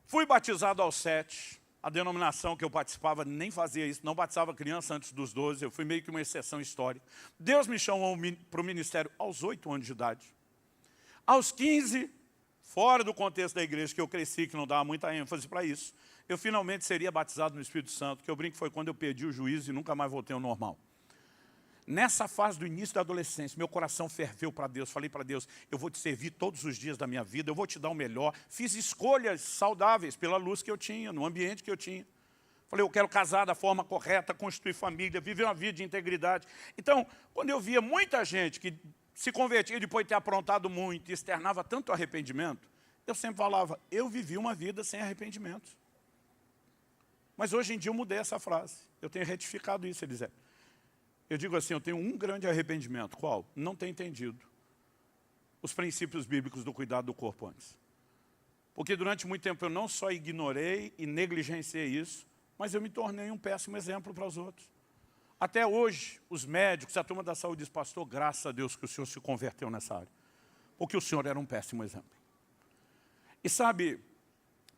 Fui batizado aos 7. A denominação que eu participava nem fazia isso, não batizava criança antes dos 12, eu fui meio que uma exceção histórica. Deus me chamou para o ministério aos 8 anos de idade. Aos 15, fora do contexto da igreja que eu cresci, que não dava muita ênfase para isso, eu finalmente seria batizado no Espírito Santo, que eu brinco que foi quando eu perdi o juízo e nunca mais voltei ao normal. Nessa fase do início da adolescência, meu coração ferveu para Deus. Falei para Deus, eu vou te servir todos os dias da minha vida, eu vou te dar o melhor. Fiz escolhas saudáveis pela luz que eu tinha, no ambiente que eu tinha. Falei, eu quero casar da forma correta, constituir família, viver uma vida de integridade. Então, quando eu via muita gente que se convertia depois de ter aprontado muito e externava tanto arrependimento, eu sempre falava, eu vivi uma vida sem arrependimento. Mas hoje em dia eu mudei essa frase. Eu tenho retificado isso, Elisete. Eu digo assim, eu tenho um grande arrependimento. Qual? Não ter entendido os princípios bíblicos do cuidado do corpo antes. Porque durante muito tempo eu não só ignorei e negligenciei isso, mas eu me tornei um péssimo exemplo para os outros. Até hoje, os médicos, a turma da saúde diz, pastor, graças a Deus que o senhor se converteu nessa área. Porque o senhor era um péssimo exemplo. E sabe,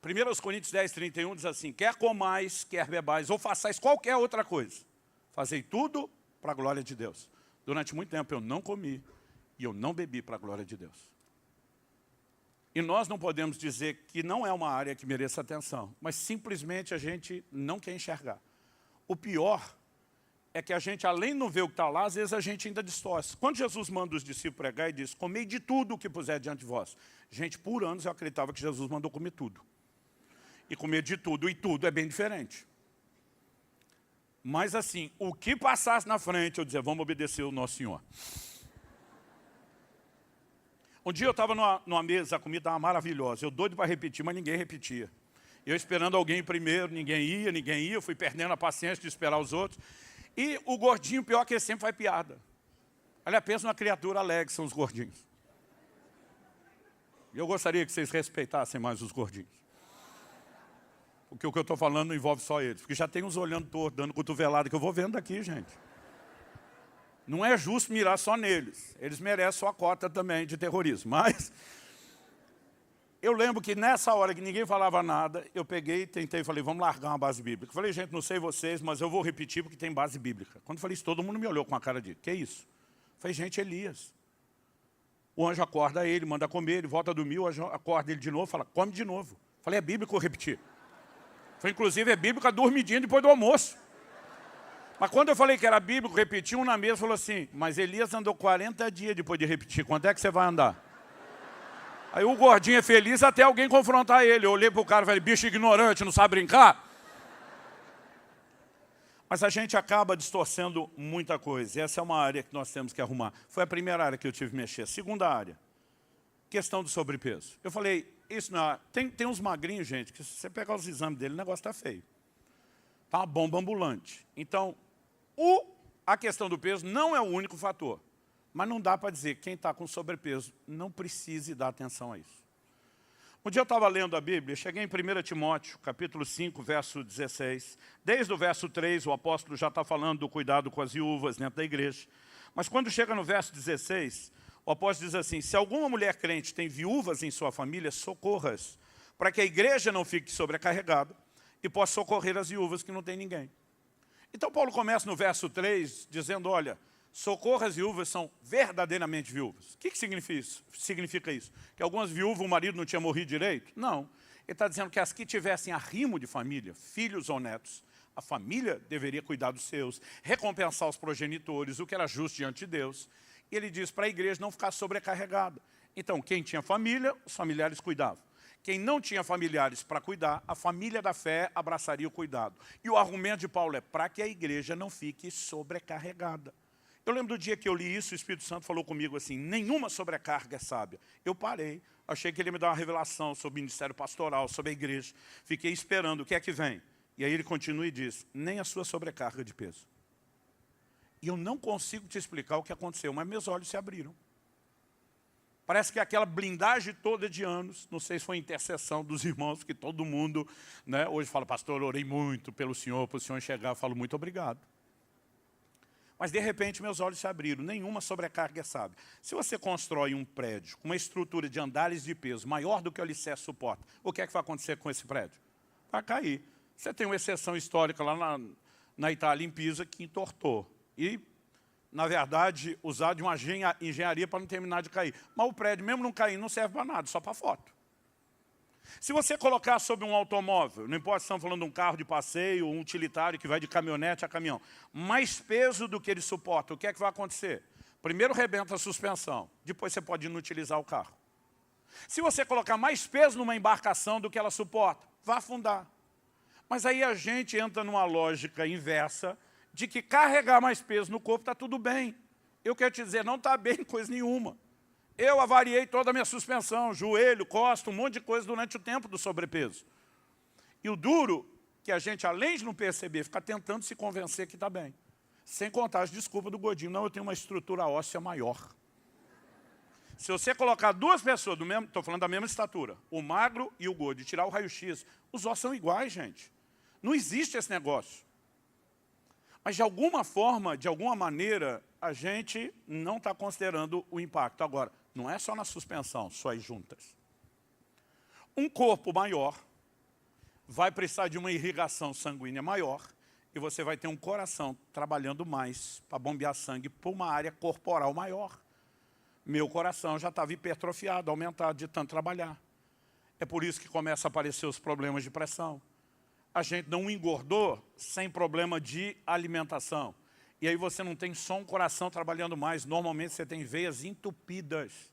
1 Coríntios 10, 31 diz assim, quer comais, quer bebais, ou façais qualquer outra coisa. Fazei tudo para a glória de Deus. Durante muito tempo eu não comi e eu não bebi para a glória de Deus. E nós não podemos dizer que não é uma área que mereça atenção, mas simplesmente a gente não quer enxergar. O pior é que a gente, além de não ver o que está lá, às vezes a gente ainda distorce. Quando Jesus manda os discípulos pregar e diz, comei de tudo o que puser diante de vós. Gente, por anos eu acreditava que Jesus mandou comer tudo. E comer de tudo e tudo é bem diferente. Mas assim, o que passasse na frente, eu dizia, vamos obedecer o nosso Senhor. Um dia eu estava numa mesa, a comida estava maravilhosa. Eu doido para repetir, mas ninguém repetia. Eu esperando alguém primeiro, ninguém ia. Eu fui perdendo a paciência de esperar os outros. E o gordinho, pior que ele sempre faz piada. Aliás, pensa numa criatura alegre, são os gordinhos. E eu gostaria que vocês respeitassem mais os gordinhos. Porque o que eu estou falando não envolve só eles. Porque já tem uns olhando torto, dando cotovelada, que eu vou vendo daqui, gente. Não é justo mirar só neles. Eles merecem sua cota também de terrorismo. Mas eu lembro que nessa hora que ninguém falava nada, eu peguei e tentei, falei, vamos largar uma base bíblica. Falei, gente, não sei vocês, mas eu vou repetir porque tem base bíblica. Quando eu falei isso, todo mundo me olhou com a cara de, que isso? Falei, gente, Elias. O anjo acorda ele, manda comer, ele volta a dormir, o anjo acorda ele de novo, fala, come de novo. Falei, é bíblico eu repetir. Foi, inclusive, é bíblico a dormidinha depois do almoço. Mas quando eu falei que era bíblico, repetir, um na mesa falou assim, mas Elias andou 40 dias depois de repetir, quanto é que você vai andar? Aí o gordinho é feliz até alguém confrontar ele. Eu olhei para o cara e falei, bicho ignorante, não sabe brincar? Mas a gente acaba distorcendo muita coisa. E essa é uma área que nós temos que arrumar. Foi a primeira área que eu tive que mexer. Segunda área, questão do sobrepeso. Eu falei, isso não, tem uns magrinhos, gente, que se você pegar os exames dele, o negócio está feio. Está uma bomba ambulante. Então, a questão do peso não é o único fator. Mas não dá para dizer que quem está com sobrepeso não precise dar atenção a isso. Um dia eu estava lendo a Bíblia, cheguei em 1 Timóteo, capítulo 5, verso 16. Desde o verso 3, o apóstolo já está falando do cuidado com as viúvas dentro da igreja. Mas quando chega no verso 16, o apóstolo diz assim, se alguma mulher crente tem viúvas em sua família, socorra-as, para que a igreja não fique sobrecarregada e possa socorrer as viúvas que não tem ninguém. Então Paulo começa no verso 3, dizendo, olha, socorra as viúvas são verdadeiramente viúvas. O que significa isso? Que algumas viúvas, o marido não tinha morrido direito? Não. Ele está dizendo que as que tivessem arrimo de família, filhos ou netos, a família deveria cuidar dos seus, recompensar os progenitores, o que era justo diante de Deus. E ele diz para a igreja não ficar sobrecarregada. Então, quem tinha família, os familiares cuidavam. Quem não tinha familiares para cuidar, a família da fé abraçaria o cuidado. E o argumento de Paulo é para que a igreja não fique sobrecarregada. Eu lembro do dia que eu li isso, o Espírito Santo falou comigo assim, nenhuma sobrecarga é sábia. Eu parei, achei que ele ia me dar uma revelação sobre o ministério pastoral, sobre a igreja. Fiquei esperando, o que é que vem? E aí ele continua e diz, nem a sua sobrecarga de peso. E eu não consigo te explicar o que aconteceu, mas meus olhos se abriram. Parece que aquela blindagem toda de anos, não sei se foi intercessão dos irmãos, que todo mundo, né, hoje fala, pastor, eu orei muito pelo senhor, para o senhor chegar, eu falo, muito obrigado. Mas de repente meus olhos se abriram, nenhuma sobrecarga é sábia. Se você constrói um prédio com uma estrutura de andares de peso maior do que o alicerce suporta, o que é que vai acontecer com esse prédio? Vai cair. Você tem uma exceção histórica lá na Itália, em Pisa, que entortou. E, na verdade, usar de uma engenharia para não terminar de cair. Mas o prédio, mesmo não cair, não serve para nada, só para foto. Se você colocar sobre um automóvel, não importa se estamos falando de um carro de passeio, um utilitário que vai de caminhonete a caminhão, mais peso do que ele suporta, o que é que vai acontecer? Primeiro rebenta a suspensão, depois você pode inutilizar o carro. Se você colocar mais peso numa embarcação do que ela suporta, vai afundar. Mas aí a gente entra numa lógica inversa de que carregar mais peso no corpo está tudo bem. Eu quero te dizer, não está bem coisa nenhuma. Eu avariei toda a minha suspensão, joelho, costa, um monte de coisa durante o tempo do sobrepeso. E o duro, que a gente, além de não perceber, fica tentando se convencer que está bem. Sem contar as desculpas do gordinho. Não, eu tenho uma estrutura óssea maior. Se você colocar duas pessoas do mesmo, estou falando da mesma estatura, o magro e o gordo, e tirar o raio-x, os ossos são iguais, gente. Não existe esse negócio. Mas de alguma forma, de alguma maneira, a gente não está considerando o impacto. Agora, não é só na suspensão, só as juntas. Um corpo maior vai precisar de uma irrigação sanguínea maior e você vai ter um coração trabalhando mais para bombear sangue para uma área corporal maior. Meu coração já estava hipertrofiado, aumentado de tanto trabalhar. É por isso que começam a aparecer os problemas de pressão. A gente não engordou sem problema de alimentação. E aí você não tem só um coração trabalhando mais, normalmente você tem veias entupidas,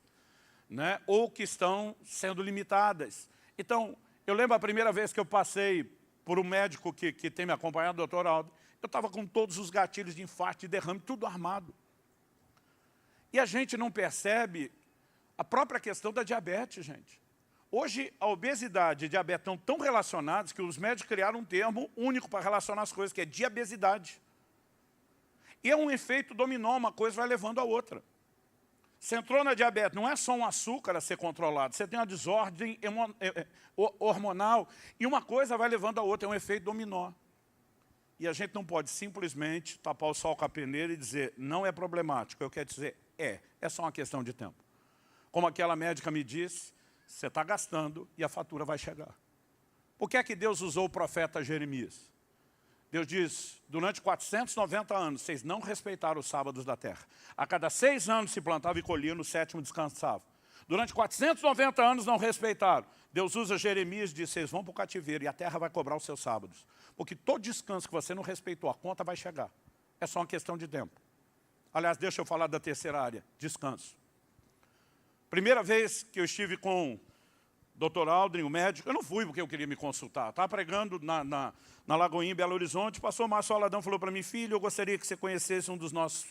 né? Ou que estão sendo limitadas. Então, eu lembro a primeira vez que eu passei por um médico que tem me acompanhado, o Dr. Aldo, eu estava com todos os gatilhos de infarto, de derrame, tudo armado. E a gente não percebe a própria questão da diabetes, gente. Hoje, a obesidade e a diabetes estão tão relacionados que os médicos criaram um termo único para relacionar as coisas, que é diabesidade. E é um efeito dominó, uma coisa vai levando a outra. Você entrou na diabetes, não é só um açúcar a ser controlado, você tem uma desordem hormonal e uma coisa vai levando a outra, é um efeito dominó. E a gente não pode simplesmente tapar o sol com a peneira e dizer, não é problemático. Eu quero dizer, é só uma questão de tempo. Como aquela médica me disse, você está gastando e a fatura vai chegar. Por que é que Deus usou o profeta Jeremias? Deus diz, durante 490 anos, vocês não respeitaram os sábados da terra. A cada 6 anos se plantava e colhia, no 7º descansava. Durante 490 anos não respeitaram. Deus usa Jeremias e diz, vocês vão para o cativeiro e a terra vai cobrar os seus sábados. Porque todo descanso que você não respeitou, a conta vai chegar. É só uma questão de tempo. Aliás, deixa eu falar da terceira área, descanso. Primeira vez que eu estive com o Dr. Aldrin, o médico, eu não fui porque eu queria me consultar. Estava pregando na Lagoinha, em Belo Horizonte, passou o Márcio Aladão e falou para mim, filho, eu gostaria que você conhecesse um dos nossos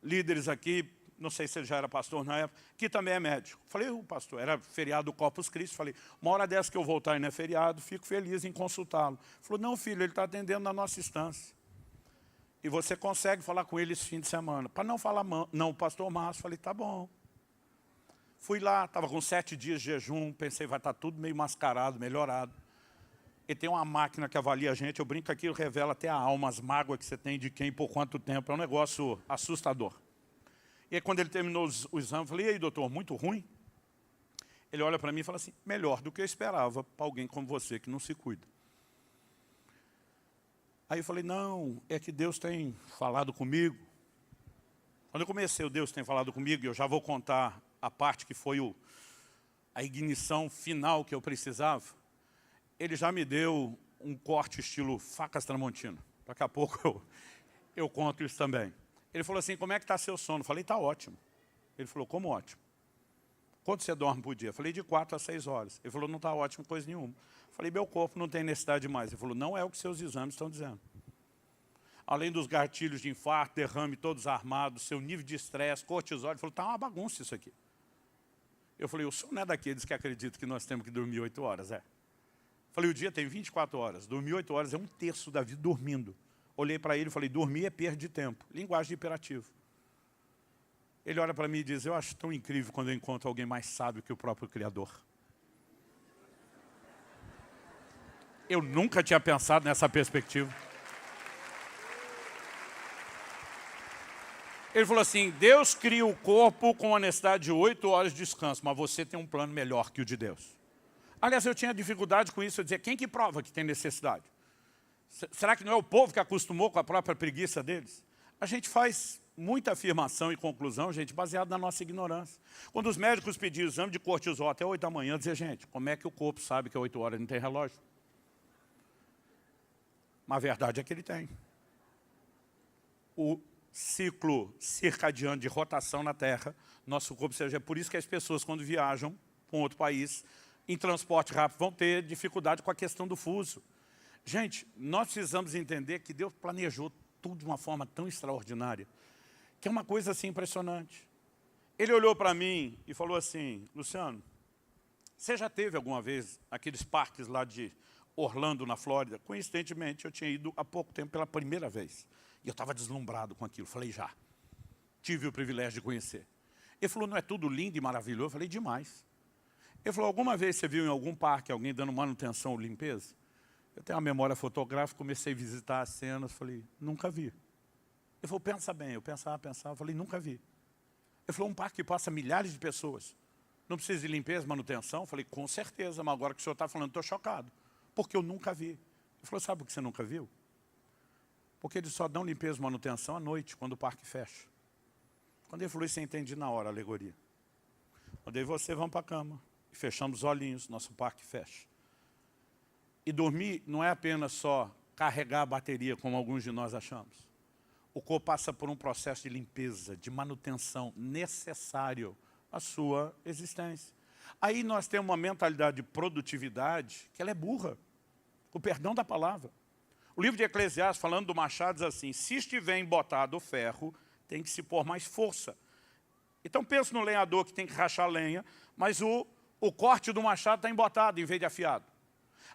líderes aqui, não sei se ele já era pastor na época, que também é médico. Falei, pastor, era feriado do Corpus Christi. Falei, uma hora dessa que eu voltar e não é feriado, fico feliz em consultá-lo. Falou, não, filho, ele está atendendo na nossa instância. E você consegue falar com ele esse fim de semana. Para não falar, não, o pastor Márcio, falei, tá bom. Fui lá, estava com 7 dias de jejum, pensei, vai estar tudo meio mascarado, melhorado. E tem uma máquina que avalia a gente, eu brinco aqui, revela até a alma, as mágoas que você tem de quem, por quanto tempo, é um negócio assustador. E aí quando ele terminou o exame, eu falei, e aí doutor, muito ruim? Ele olha para mim e fala assim, melhor do que eu esperava para alguém como você que não se cuida. Aí eu falei, não, é que Deus tem falado comigo. Quando eu comecei, o Deus tem falado comigo, e eu já vou contar a parte que foi a ignição final que eu precisava, ele já me deu um corte estilo facas Tramontina. Daqui a pouco eu conto isso também. Ele falou assim, como é que está seu sono? Eu falei, está ótimo. Ele falou, como ótimo? Quanto você dorme por dia? Eu falei, de 4 a 6 horas. Ele falou, não está ótimo coisa nenhuma. Eu falei, meu corpo não tem necessidade de mais. Ele falou, não é o que seus exames estão dizendo. Além dos gatilhos de infarto, derrame, todos armados, seu nível de estresse, cortisol, ele falou, está uma bagunça isso aqui. Eu falei, o senhor não é daqueles que acreditam que nós temos que dormir 8 horas, é? Eu falei, o dia tem 24 horas, dormir 8 horas é 1/3 da vida dormindo. Olhei para ele e falei, dormir é perda de tempo. Linguagem de imperativo. Ele olha para mim e diz, eu acho tão incrível quando eu encontro alguém mais sábio que o próprio Criador. Eu nunca tinha pensado nessa perspectiva. Ele falou assim, Deus cria o corpo com a necessidade de 8 horas de descanso, mas você tem um plano melhor que o de Deus. Aliás, eu tinha dificuldade com isso, eu dizia, quem que prova que tem necessidade? Será que não é o povo que acostumou com a própria preguiça deles? A gente faz muita afirmação e conclusão, gente, baseada na nossa ignorância. Quando os médicos pediam exame de cortisol até 8 da manhã, eu dizia, gente, como é que o corpo sabe que é 8 horas, não tem relógio? Mas a verdade é que ele tem. O ciclo circadiano de rotação na Terra, nosso corpo, seja, é por isso que as pessoas, quando viajam para um outro país, em transporte rápido, vão ter dificuldade com a questão do fuso. Gente, nós precisamos entender que Deus planejou tudo de uma forma tão extraordinária, que é uma coisa assim impressionante. Ele olhou para mim e falou assim, Luciano, você já teve alguma vez aqueles parques lá de Orlando, na Flórida? Coincidentemente, eu tinha ido há pouco tempo pela primeira vez. E eu estava deslumbrado com aquilo. Falei, já. Tive o privilégio de conhecer. Ele falou, não é tudo lindo e maravilhoso? Eu falei, demais. Ele falou, alguma vez você viu em algum parque alguém dando manutenção ou limpeza? Eu tenho uma memória fotográfica, comecei a visitar as cenas, falei, nunca vi. Ele falou, pensa bem. Eu pensava, falei, nunca vi. Ele falou, um parque que passa milhares de pessoas. Não precisa de limpeza, manutenção? Eu falei, com certeza, mas agora que o senhor está falando, estou chocado. Porque eu nunca vi. Ele falou, sabe por que você nunca viu? Porque eles só dão limpeza e manutenção à noite, quando o parque fecha. Quando ele falou isso, eu entendi na hora a alegoria. Quando eu e você vamos para a cama, e fechamos os olhinhos, nosso parque fecha. E dormir não é apenas só carregar a bateria, como alguns de nós achamos. O corpo passa por um processo de limpeza, de manutenção necessário à sua existência. Aí nós temos uma mentalidade de produtividade que ela é burra, com o perdão da palavra. O livro de Eclesiastes, falando do machado, diz assim, se estiver embotado o ferro, tem que se pôr mais força. Então pensa no lenhador que tem que rachar lenha, mas o corte do machado está embotado em vez de afiado.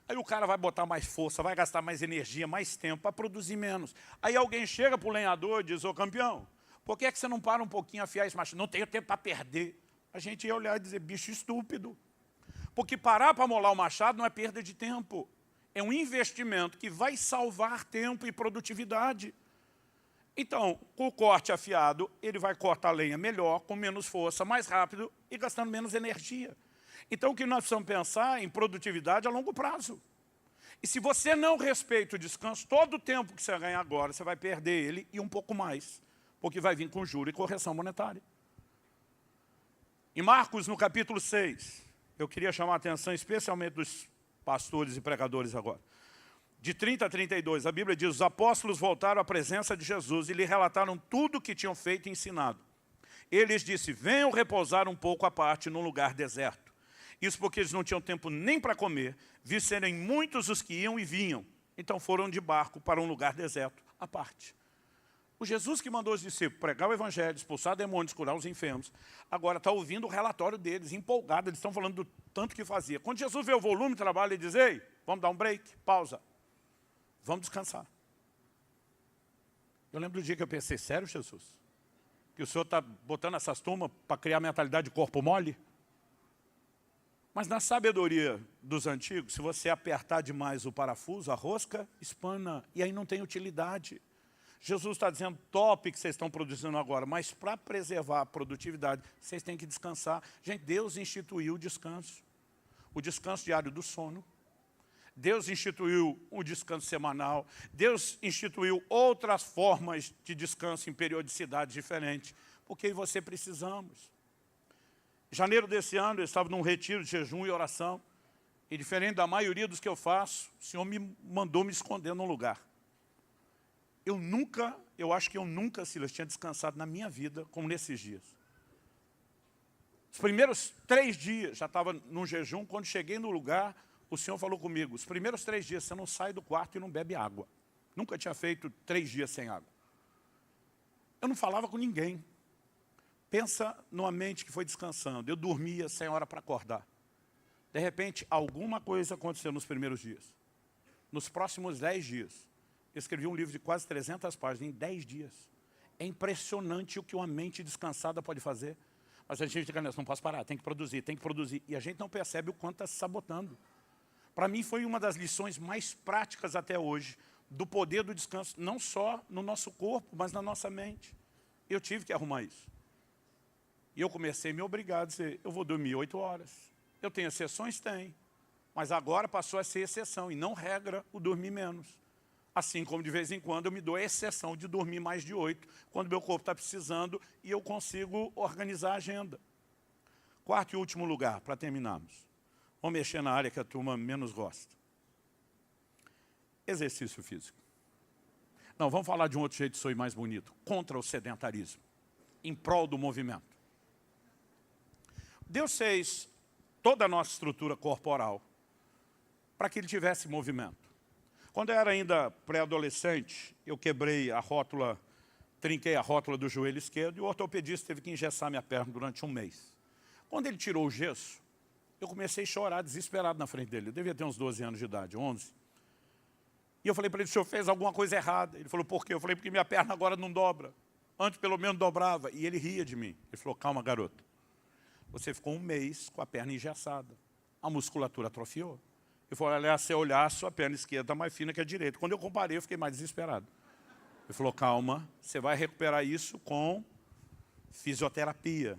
Aí o cara vai botar mais força, vai gastar mais energia, mais tempo para produzir menos. Aí alguém chega para o lenhador e diz, ô campeão, por que você não para um pouquinho a afiar esse machado? Não tenho tempo para perder. A gente ia olhar e dizer, bicho estúpido. Porque parar para molar o machado não é perda de tempo. É um investimento que vai salvar tempo e produtividade. Então, com o corte afiado, ele vai cortar a lenha melhor, com menos força, mais rápido e gastando menos energia. Então, o que nós precisamos pensar em produtividade a longo prazo. E se você não respeita o descanso, todo o tempo que você ganha agora, você vai perder ele e um pouco mais, porque vai vir com juros e correção monetária. Em Marcos, no capítulo 6, eu queria chamar a atenção especialmente dos pastores e pregadores agora. De 30 a 32, a Bíblia diz, os apóstolos voltaram à presença de Jesus e lhe relataram tudo o que tinham feito e ensinado. Ele lhes disse, venham repousar um pouco à parte num lugar deserto. Isso porque eles não tinham tempo nem para comer, visto serem muitos os que iam e vinham. Então foram de barco para um lugar deserto à parte. O Jesus que mandou os discípulos pregar o evangelho, expulsar demônios, curar os enfermos, agora está ouvindo o relatório deles, empolgado, eles estão falando do tanto que fazia. Quando Jesus vê o volume de trabalho, ele diz, ei, vamos dar um break, pausa, vamos descansar. Eu lembro do dia que eu pensei, sério, Jesus? Que o Senhor está botando essas turmas para criar a mentalidade de corpo mole? Mas na sabedoria dos antigos, se você apertar demais o parafuso, a rosca espana, e aí não tem utilidade. Jesus está dizendo, top que vocês estão produzindo agora, mas para preservar a produtividade, vocês têm que descansar. Gente, Deus instituiu o descanso diário do sono. Deus instituiu o descanso semanal. Deus instituiu outras formas de descanso em periodicidades diferentes, porque eu e você precisamos. Em janeiro desse ano, eu estava num retiro de jejum e oração, e diferente da maioria dos que eu faço, o Senhor me mandou me esconder num lugar. eu acho que eu nunca, Silas, tinha descansado na minha vida como nesses dias. Os primeiros 3 dias, já estava num jejum, quando cheguei no lugar, o Senhor falou comigo, os primeiros 3 dias você não sai do quarto e não bebe água. Nunca tinha feito 3 dias sem água. Eu não falava com ninguém. Pensa numa mente que foi descansando. Eu dormia sem hora para acordar. De repente, alguma coisa aconteceu nos primeiros dias. Nos próximos 10 dias, eu escrevi um livro de quase 300 páginas em 10 dias. É impressionante o que uma mente descansada pode fazer. Mas a gente fica nessa, não posso parar, tem que produzir, tem que produzir. E a gente não percebe o quanto está se sabotando. Para mim foi uma das lições mais práticas até hoje, do poder do descanso, não só no nosso corpo, mas na nossa mente. Eu tive que arrumar isso. E eu comecei a me obrigar a dizer, eu vou dormir 8 horas. Eu tenho exceções? Tem. Mas agora passou a ser exceção, e não regra o dormir menos. Assim como de vez em quando eu me dou a exceção de dormir mais de 8, quando meu corpo está precisando e eu consigo organizar a agenda. Quarto e último lugar, para terminarmos. Vamos mexer na área que a turma menos gosta. Exercício físico. Não, vamos falar de um outro jeito de ser mais bonito. Contra o sedentarismo. Em prol do movimento. Deus fez toda a nossa estrutura corporal para que ele tivesse movimento. Quando eu era ainda pré-adolescente, eu quebrei a rótula, trinquei a rótula do joelho esquerdo e o ortopedista teve que engessar minha perna durante 1 mês. Quando ele tirou o gesso, eu comecei a chorar desesperado na frente dele. Eu devia ter uns 12 anos de idade, 11. E eu falei para ele, o senhor fez alguma coisa errada. Ele falou, por quê? Eu falei, porque minha perna agora não dobra. Antes pelo menos dobrava. E ele ria de mim. Ele falou, calma garoto. Você ficou 1 mês com a perna engessada. A musculatura atrofiou. Eu falei, aliás, se você olhar, a sua perna esquerda está mais fina que a direita. Quando eu comparei, eu fiquei mais desesperado. Ele falou, calma, você vai recuperar isso com fisioterapia.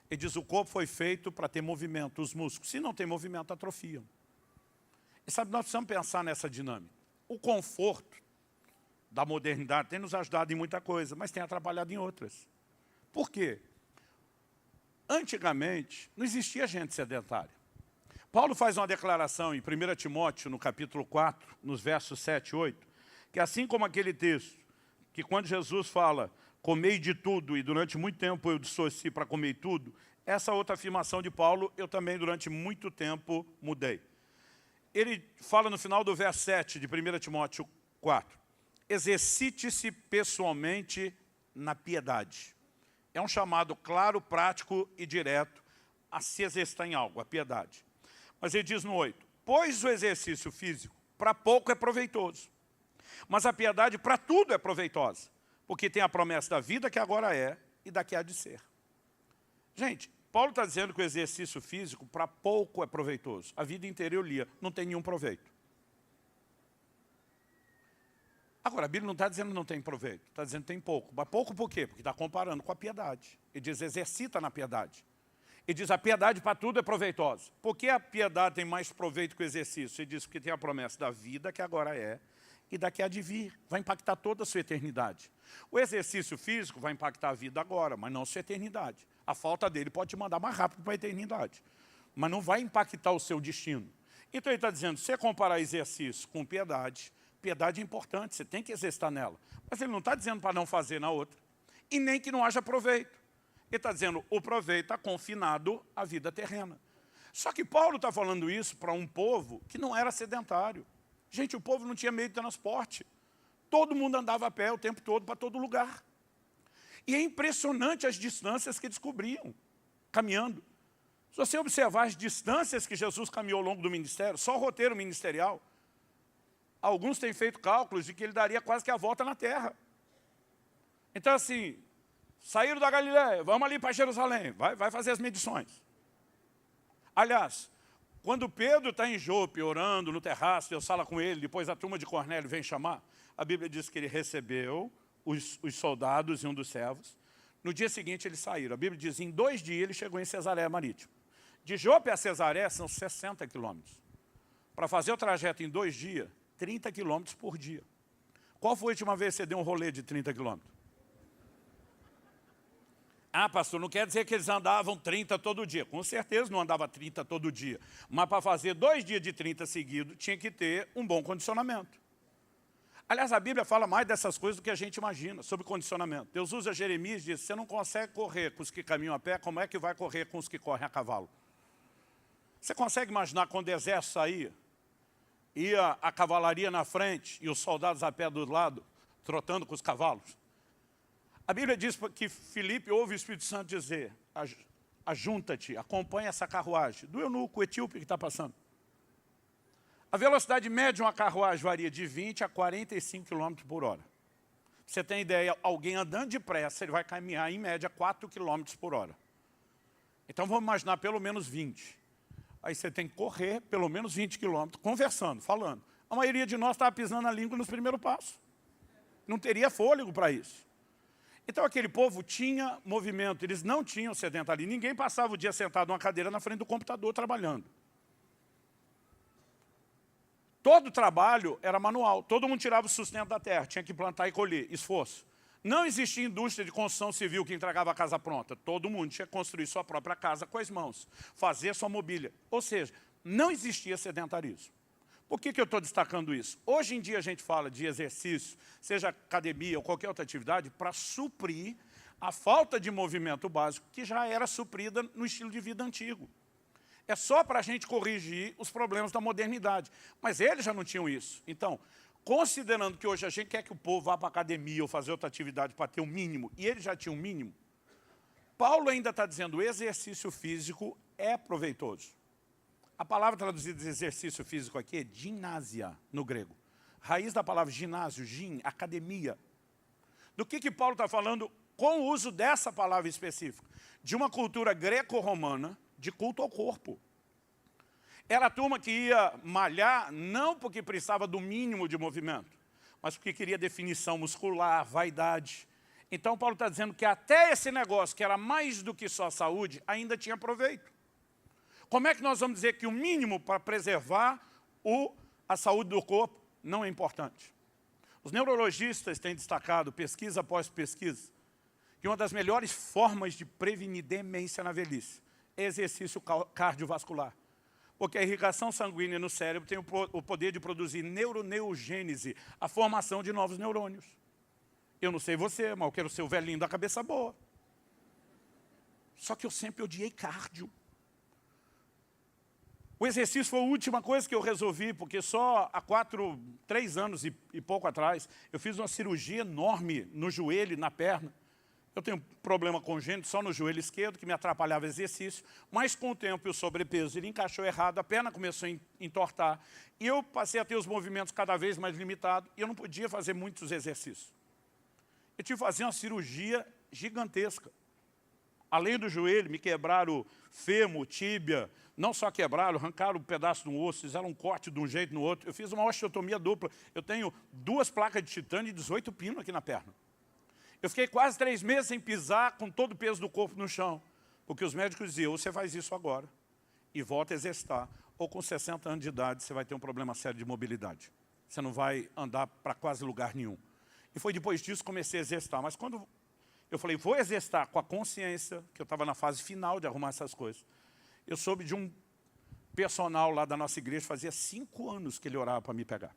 Ele diz, o corpo foi feito para ter movimento, os músculos. Se não tem movimento, atrofiam. E sabe, nós precisamos pensar nessa dinâmica. O conforto da modernidade tem nos ajudado em muita coisa, mas tem atrapalhado em outras. Por quê? Antigamente, não existia gente sedentária. Paulo faz uma declaração em 1 Timóteo, no capítulo 4, nos versos 7 e 8, que assim como aquele texto, que quando Jesus fala, comei de tudo, e durante muito tempo eu dissociei para comer tudo, essa outra afirmação de Paulo, eu também durante muito tempo mudei. Ele fala no final do verso 7 de 1 Timóteo 4, exercite-se pessoalmente na piedade. É um chamado claro, prático e direto a se exercitar em algo, a piedade. Mas ele diz no 8, pois o exercício físico para pouco é proveitoso, mas a piedade para tudo é proveitosa, porque tem a promessa da vida que agora é e da que há de ser. Gente, Paulo está dizendo que o exercício físico para pouco é proveitoso. A vida inteira eu lia, não tem nenhum proveito. Agora, a Bíblia não está dizendo que não tem proveito, está dizendo que tem pouco. Mas pouco por quê? Porque está comparando com a piedade. Ele diz, exercita na piedade. Ele diz, a piedade para tudo é proveitosa. Por que a piedade tem mais proveito que o exercício? Ele diz, porque tem a promessa da vida que agora é e da que há de vir. Vai impactar toda a sua eternidade. O exercício físico vai impactar a vida agora, mas não a sua eternidade. A falta dele pode te mandar mais rápido para a eternidade. Mas não vai impactar o seu destino. Então ele está dizendo, se você comparar exercício com piedade, piedade é importante, você tem que exercitar nela. Mas ele não está dizendo para não fazer na outra. E nem que não haja proveito. Ele está dizendo, o proveito está confinado à vida terrena. Só que Paulo está falando isso para um povo que não era sedentário. Gente, o povo não tinha meio de transporte. Todo mundo andava a pé o tempo todo para todo lugar. E é impressionante as distâncias que eles cobriam, caminhando. Se você observar as distâncias que Jesus caminhou ao longo do ministério, só o roteiro ministerial, alguns têm feito cálculos de que ele daria quase que a volta na terra. Então assim, saíram da Galileia, vamos ali para Jerusalém, vai fazer as medições. Aliás, quando Pedro está em Jope, orando no terraço, Deus fala com ele, depois a turma de Cornélio vem chamar, a Bíblia diz que ele recebeu os soldados e um dos servos. No dia seguinte eles saíram. A Bíblia diz, em 2 dias ele chegou em Cesareia Marítima. De Jope a Cesareia são 60 quilômetros. Para fazer o trajeto em 2 dias, 30 quilômetros por dia. Qual foi a última vez que você deu um rolê de 30 quilômetros? Ah, pastor, não quer dizer que eles andavam 30 todo dia. Com certeza não andava 30 todo dia. Mas para fazer 2 dias de 30 seguidos, tinha que ter um bom condicionamento. Aliás, a Bíblia fala mais dessas coisas do que a gente imagina, sobre condicionamento. Deus usa Jeremias e diz, você não consegue correr com os que caminham a pé, como é que vai correr com os que correm a cavalo? Você consegue imaginar quando o exército saía, ia a cavalaria na frente e os soldados a pé do lado, trotando com os cavalos? A Bíblia diz que Filipe ouve o Espírito Santo dizer, ajunta-te, acompanha essa carruagem, do eunuco etíope que está passando. A velocidade média de uma carruagem varia de 20 a 45 km por hora. Você tem ideia, alguém andando depressa, ele vai caminhar em média 4 km por hora. Então vamos imaginar pelo menos 20. Aí você tem que correr pelo menos 20 km, conversando, falando. A maioria de nós estava pisando a língua nos primeiros passos. Não teria fôlego para isso. Então aquele povo tinha movimento, eles não tinham sedentarismo. Ninguém passava o dia sentado numa cadeira na frente do computador trabalhando. Todo o trabalho era manual, todo mundo tirava o sustento da terra, tinha que plantar e colher, esforço. Não existia indústria de construção civil que entregava a casa pronta. Todo mundo tinha que construir sua própria casa com as mãos, fazer sua mobília. Ou seja, não existia sedentarismo. Por que eu estou destacando isso? Hoje em dia a gente fala de exercício, seja academia ou qualquer outra atividade, para suprir a falta de movimento básico que já era suprida no estilo de vida antigo. É só para a gente corrigir os problemas da modernidade. Mas eles já não tinham isso. Então, considerando que hoje a gente quer que o povo vá para a academia ou fazer outra atividade para ter um mínimo, e eles já tinham um mínimo, Paulo ainda está dizendo que o exercício físico é proveitoso. A palavra traduzida de exercício físico aqui é ginásia, no grego. Raiz da palavra ginásio, gin, academia. Do que Paulo está falando com o uso dessa palavra específica? De uma cultura greco-romana, de culto ao corpo. Era a turma que ia malhar, não porque precisava do mínimo de movimento, mas porque queria definição muscular, vaidade. Então Paulo está dizendo que até esse negócio, que era mais do que só saúde, ainda tinha proveito. Como é que nós vamos dizer que o mínimo para preservar a saúde do corpo não é importante? Os neurologistas têm destacado, pesquisa após pesquisa, que uma das melhores formas de prevenir demência na velhice é exercício cardiovascular. Porque a irrigação sanguínea no cérebro tem o poder de produzir neuroneogênese, a formação de novos neurônios. Eu não sei você, mas eu quero ser o velhinho da cabeça boa. Só que eu sempre odiei cardio. O exercício foi a última coisa que eu resolvi, porque só há 3 anos e pouco atrás, eu fiz uma cirurgia enorme no joelho e na perna. Eu tenho um problema congênito só no joelho esquerdo, que me atrapalhava o exercício, mas com o tempo e o sobrepeso, ele encaixou errado, a perna começou a entortar, e eu passei a ter os movimentos cada vez mais limitados, e eu não podia fazer muitos exercícios. Eu tive que fazer uma cirurgia gigantesca. Além do joelho, me quebraram o fêmur, tíbia, não só quebraram, arrancaram um pedaço de um osso, fizeram um corte de um jeito no outro. Eu fiz uma osteotomia dupla. Eu tenho 2 placas de titânio e 18 pinos aqui na perna. Eu fiquei quase 3 meses sem pisar com todo o peso do corpo no chão. Porque os médicos diziam, ou você faz isso agora e volta a exercitar, ou com 60 anos de idade você vai ter um problema sério de mobilidade. Você não vai andar para quase lugar nenhum. E foi depois disso que comecei a exercitar. Mas quando eu falei, vou exercitar com a consciência, que eu estava na fase final de arrumar essas coisas, eu soube de um personal lá da nossa igreja, fazia 5 anos que ele orava para me pegar.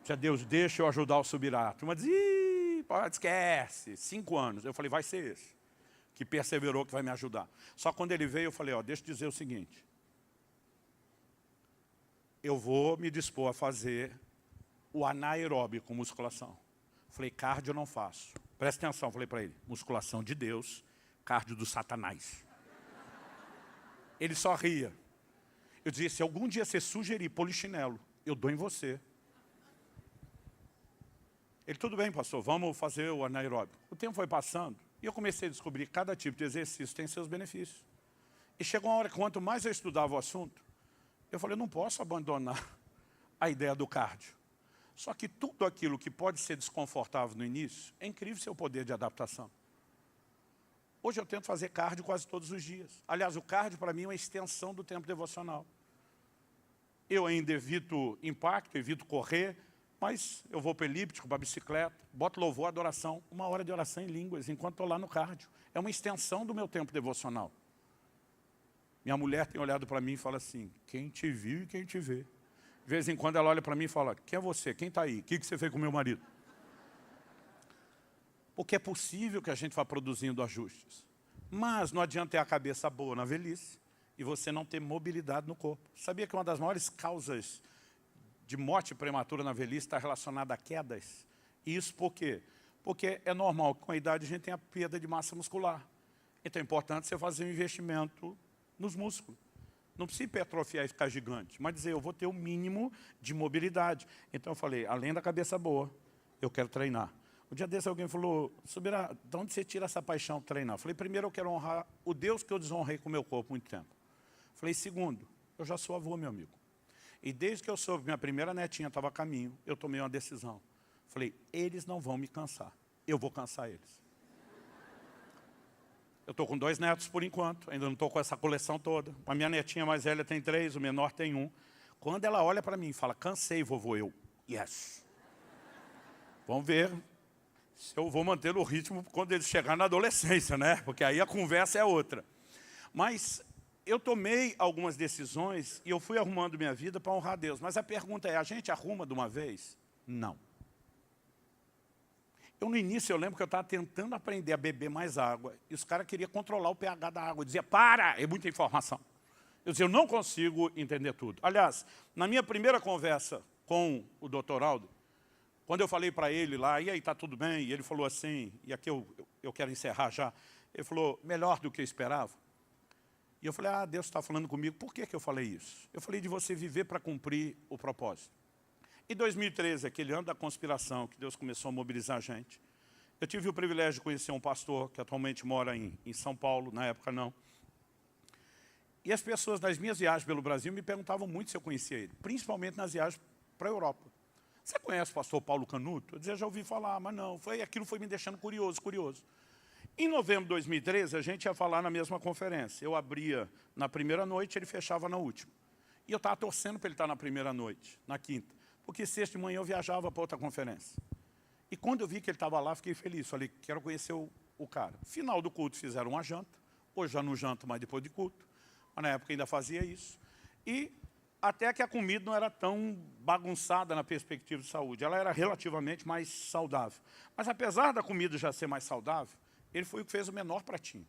Dizia, Deus, deixa eu ajudar o Subirá. A turma dizia, pode, esquece, 5 anos. Eu falei, vai ser esse, que perseverou, que vai me ajudar. Só quando ele veio, eu falei, deixa eu dizer o seguinte, eu vou me dispor a fazer o anaeróbico com musculação. Falei, cardio eu não faço. Presta atenção, falei para ele, musculação de Deus, cardio do Satanás. Ele só ria. Eu dizia, se algum dia você sugerir polichinelo, eu dou em você. Ele, tudo bem, pastor, vamos fazer o anaeróbico. O tempo foi passando e eu comecei a descobrir que cada tipo de exercício tem seus benefícios. E chegou uma hora que quanto mais eu estudava o assunto, eu falei, eu não posso abandonar a ideia do cardio. Só que tudo aquilo que pode ser desconfortável no início, é incrível seu poder de adaptação. Hoje eu tento fazer cardio quase todos os dias. Aliás, o cardio para mim é uma extensão do tempo devocional. Eu ainda evito impacto, evito correr, mas eu vou para o elíptico, para a bicicleta, boto louvor, adoração, 1 hora de oração em línguas, enquanto estou lá no cardio. É uma extensão do meu tempo devocional. Minha mulher tem olhado para mim e fala assim, quem te viu e quem te vê. De vez em quando ela olha para mim e fala, quem é você? Quem está aí? O que você fez com meu marido? Porque é possível que a gente vá produzindo ajustes. Mas não adianta ter a cabeça boa na velhice e você não ter mobilidade no corpo. Sabia que uma das maiores causas de morte prematura na velhice está relacionada a quedas? E isso por quê? Porque é normal que com a idade a gente tenha perda de massa muscular. Então é importante você fazer um investimento nos músculos. Não precisa hipertrofiar e ficar gigante, mas dizer, eu vou ter o mínimo de mobilidade. Então eu falei, além da cabeça boa, eu quero treinar. Um dia desse alguém falou, Subirá, de onde você tira essa paixão de treinar? Eu falei, primeiro eu quero honrar o Deus que eu desonrei com o meu corpo há muito tempo. Eu falei, segundo, eu já sou avô, meu amigo. E desde que eu soube que minha primeira netinha estava a caminho, eu tomei uma decisão. Eu falei, eles não vão me cansar, eu vou cansar eles. Eu estou com 2 netos por enquanto, ainda não estou com essa coleção toda. A minha netinha mais velha tem 3, o menor tem 1. Quando ela olha para mim e fala, cansei, vovô, eu, yes. Vamos ver se eu vou manter o ritmo quando eles chegarem na adolescência, né? Porque aí a conversa é outra. Mas eu tomei algumas decisões e eu fui arrumando minha vida para honrar Deus. Mas a pergunta é, a gente arruma de uma vez? Não. No início, eu lembro que eu estava tentando aprender a beber mais água. E os caras queriam controlar o pH da água. Eu dizia, para, é muita informação. Eu dizia, eu não consigo entender tudo. Aliás, na minha primeira conversa com o Dr. Aldo, quando eu falei para ele lá, e aí, está tudo bem? E ele falou assim, e aqui eu quero encerrar já. Ele falou, melhor do que eu esperava. E eu falei, Deus está falando comigo. Por que eu falei isso? Eu falei de você viver para cumprir o propósito. Em 2013, aquele ano da conspiração, que Deus começou a mobilizar a gente, eu tive o privilégio de conhecer um pastor que atualmente mora em São Paulo, na época não. E as pessoas nas minhas viagens pelo Brasil me perguntavam muito se eu conhecia ele, principalmente nas viagens para a Europa. Você conhece o pastor Paulo Canuto? Eu dizia, já ouvi falar, mas não, aquilo foi me deixando curioso. Em novembro de 2013, a gente ia falar na mesma conferência. Eu abria na primeira noite, ele fechava na última. E eu estava torcendo para ele estar na primeira noite, na quinta. Porque sexta de manhã eu viajava para outra conferência. E quando eu vi que ele estava lá, fiquei feliz. Falei, quero conhecer o cara. Final do culto fizeram uma janta. Hoje já não janto, mas depois de culto. Mas na época ainda fazia isso. E até que a comida não era tão bagunçada na perspectiva de saúde. Ela era relativamente mais saudável. Mas apesar da comida já ser mais saudável, ele foi o que fez o menor pratinho.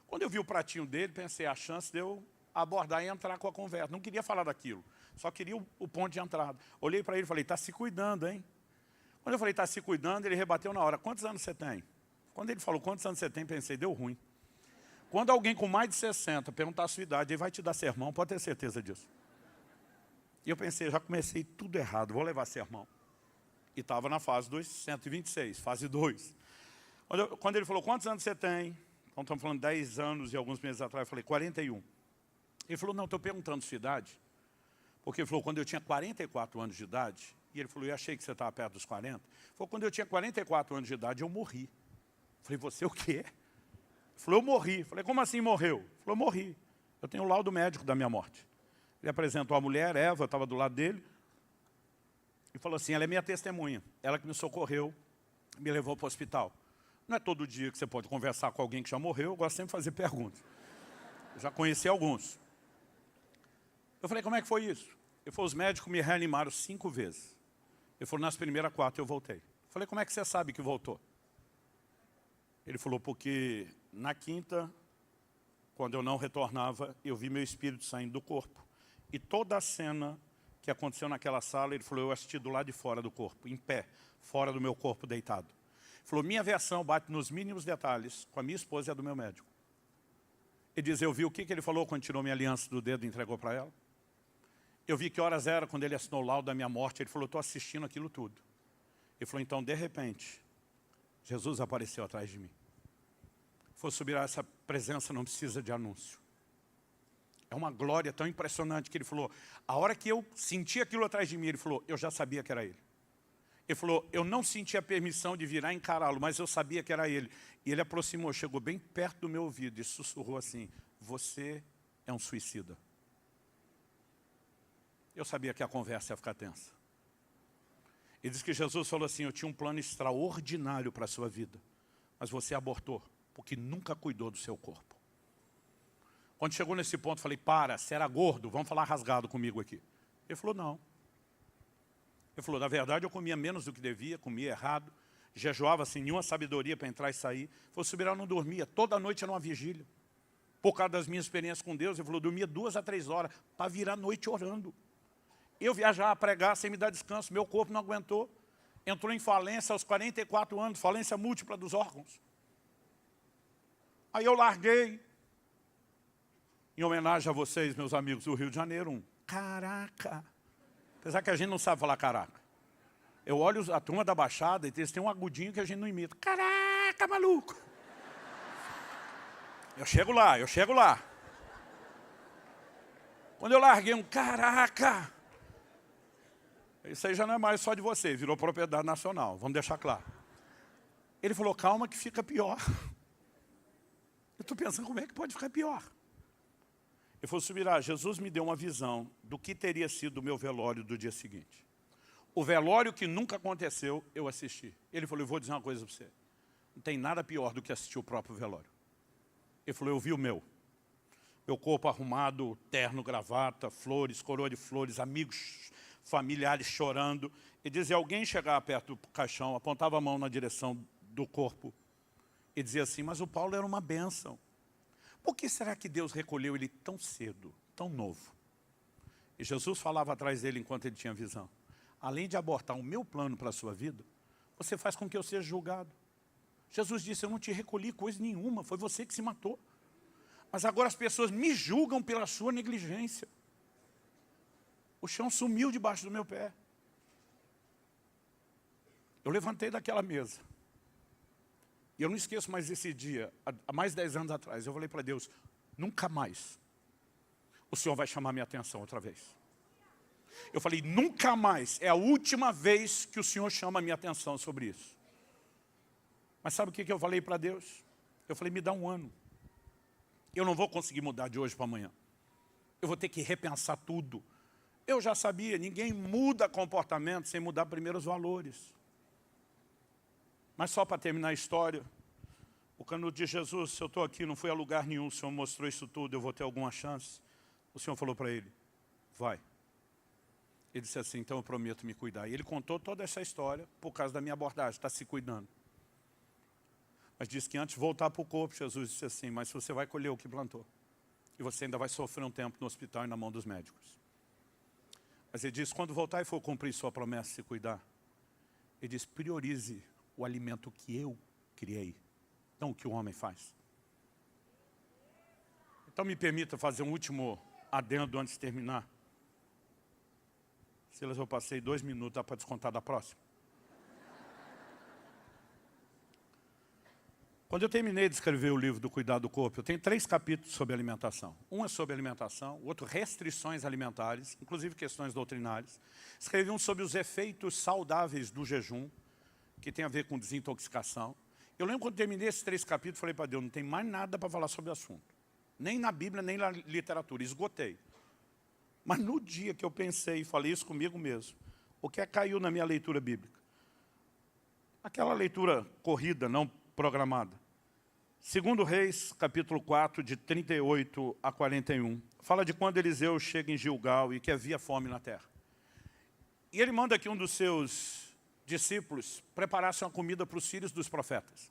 Quando eu vi o pratinho dele, pensei, a chance de eu abordar e entrar com a conversa. Não queria falar daquilo. Só queria o ponto de entrada. Olhei para ele e falei, está se cuidando, hein? Quando eu falei, está se cuidando, ele rebateu na hora, quantos anos você tem? Quando ele falou, quantos anos você tem, pensei, deu ruim. Quando alguém com mais de 60 perguntar a sua idade, ele vai te dar sermão, pode ter certeza disso. E eu pensei, já comecei tudo errado, vou levar sermão. E estava na fase dos 126, fase 2. Quando ele falou, quantos anos você tem? Então estamos falando 10 anos e alguns meses atrás, eu falei, 41. Ele falou, não, estou perguntando sua idade. Porque ele falou, quando eu tinha 44 anos de idade, e ele falou, eu achei que você estava perto dos 40. Ele falou, quando eu tinha 44 anos de idade, eu morri. Eu falei, você o quê? Ele falou, eu morri. Eu falei, como assim morreu? Ele falou, eu morri. Eu tenho o laudo médico da minha morte. Ele apresentou a mulher, Eva, eu estava do lado dele, e falou assim, ela é minha testemunha. Ela que me socorreu, me levou para o hospital. Não é todo dia que você pode conversar com alguém que já morreu, eu gosto sempre de fazer perguntas. Eu já conheci alguns. Eu falei, como é que foi isso? Ele falou, os médicos me reanimaram 5 vezes. Ele falou, nas primeiras 4 eu voltei. Eu falei, como é que você sabe que voltou? Ele falou, porque na quinta, quando eu não retornava, eu vi meu espírito saindo do corpo. E toda a cena que aconteceu naquela sala, ele falou, eu assisti do lado de fora do corpo, em pé, fora do meu corpo deitado. Ele falou, minha versão bate nos mínimos detalhes com a minha esposa e a do meu médico. Ele diz, eu vi o que ele falou quando tirou minha aliança do dedo e entregou para ela. Eu vi que horas era quando ele assinou o laudo da minha morte. Ele falou, estou assistindo aquilo tudo. Ele falou, então, de repente, Jesus apareceu atrás de mim. Ele falou, Subirá, essa presença não precisa de anúncio. É uma glória tão impressionante que ele falou, a hora que eu senti aquilo atrás de mim, ele falou, eu já sabia que era ele. Ele falou, eu não senti a permissão de virar e encará-lo, mas eu sabia que era ele. E ele aproximou, chegou bem perto do meu ouvido e sussurrou assim, você é um suicida. Eu sabia que a conversa ia ficar tensa. Ele diz que Jesus falou assim, eu tinha um plano extraordinário para a sua vida, mas você abortou, porque nunca cuidou do seu corpo. Quando chegou nesse ponto, falei, para, você era gordo, vamos falar rasgado comigo aqui. Ele falou, não. Ele falou, na verdade eu comia menos do que devia, comia errado, jejuava sem nenhuma sabedoria para entrar e sair. Ele falou, Subirá, eu não dormia, toda noite era uma vigília. Por causa das minhas experiências com Deus, ele falou, eu dormia 2 a 3 horas para virar a noite orando. Eu viajava a pregar sem me dar descanso, meu corpo não aguentou. Entrou em falência aos 44 anos, falência múltipla dos órgãos. Aí eu larguei, em homenagem a vocês, meus amigos do Rio de Janeiro, caraca. Apesar que a gente não sabe falar caraca. Eu olho a turma da Baixada e eles têm um agudinho que a gente não imita. Caraca, maluco! Eu chego lá. Quando eu larguei caraca, isso aí já não é mais só de você, virou propriedade nacional, vamos deixar claro. Ele falou, calma que fica pior. Eu estou pensando, como é que pode ficar pior? Ele falou, Subirá, Jesus me deu uma visão do que teria sido o meu velório do dia seguinte. O velório que nunca aconteceu, eu assisti. Ele falou, eu vou dizer uma coisa para você. Não tem nada pior do que assistir o próprio velório. Ele falou, eu vi o meu. Meu corpo arrumado, terno, gravata, flores, coroa de flores, amigos, familiares chorando. Ele dizia, alguém chegava perto do caixão, apontava a mão na direção do corpo e dizia assim, mas o Paulo era uma bênção. Por que será que Deus recolheu ele tão cedo, tão novo? E Jesus falava atrás dele enquanto ele tinha visão. Além de abortar o meu plano para a sua vida, você faz com que eu seja julgado. Jesus disse, eu não te recolhi coisa nenhuma, foi você que se matou. Mas agora as pessoas me julgam pela sua negligência. O chão sumiu debaixo do meu pé. Eu levantei daquela mesa. E eu não esqueço mais esse dia, há mais de 10 anos atrás, eu falei para Deus, nunca mais o Senhor vai chamar minha atenção outra vez. Eu falei, nunca mais, é a última vez que o Senhor chama a minha atenção sobre isso. Mas sabe o que eu falei para Deus? Eu falei, me dá 1 ano. Eu não vou conseguir mudar de hoje para amanhã. Eu vou ter que repensar tudo. Eu já sabia, ninguém muda comportamento sem mudar primeiro os valores. Mas só para terminar a história, o canudo de Jesus, se eu estou aqui, não fui a lugar nenhum, o Senhor mostrou isso tudo, eu vou ter alguma chance? O Senhor falou para ele, vai. Ele disse assim, então eu prometo me cuidar. E ele contou toda essa história por causa da minha abordagem, está se cuidando. Mas disse que antes de voltar para o corpo, Jesus disse assim, mas você vai colher o que plantou. E você ainda vai sofrer um tempo no hospital e na mão dos médicos. Mas ele disse, quando voltar e for cumprir sua promessa de se cuidar, ele disse, priorize o alimento que eu criei, não o que o homem faz. Então me permita fazer um último adendo antes de terminar. Silas, eu passei 2 minutos, dá para descontar da próxima? Quando eu terminei de escrever o livro do Cuidado do Corpo, eu tenho 3 capítulos sobre alimentação. Um é sobre alimentação, o outro restrições alimentares, inclusive questões doutrinárias. Escrevi um sobre os efeitos saudáveis do jejum, que tem a ver com desintoxicação. Eu lembro quando terminei esses 3 capítulos, falei para Deus, não tem mais nada para falar sobre o assunto. Nem na Bíblia, nem na literatura, esgotei. Mas no dia que eu pensei e falei isso comigo mesmo, o que caiu na minha leitura bíblica? Aquela leitura corrida, não programada. 2 Reis, capítulo 4, de 38 a 41. Fala de quando Eliseu chega em Gilgal e que havia fome na terra. E ele manda que um dos seus discípulos preparassem uma comida para os filhos dos profetas.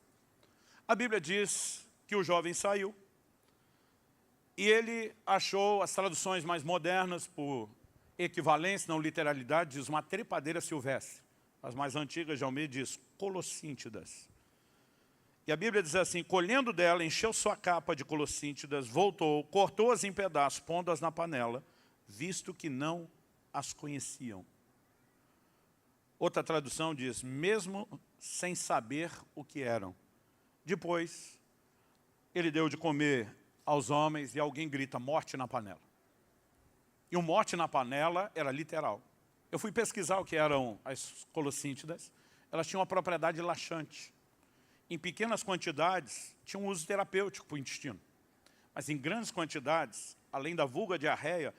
A Bíblia diz que o jovem saiu e ele achou as traduções mais modernas, por equivalência, não literalidade, diz uma trepadeira silvestre. As mais antigas de Almeida diz colossíntidas. E a Bíblia diz assim, colhendo dela, encheu sua capa de colossíntidas, voltou, cortou-as em pedaços, pondo-as na panela, visto que não as conheciam. Outra tradução diz, mesmo sem saber o que eram. Depois, ele deu de comer aos homens e alguém grita, morte na panela. E o morte na panela era literal. Eu fui pesquisar o que eram as colossíntidas. Elas tinham uma propriedade laxante. Em pequenas quantidades, tinham um uso terapêutico para o intestino. Mas em grandes quantidades, além da vulga diarreia,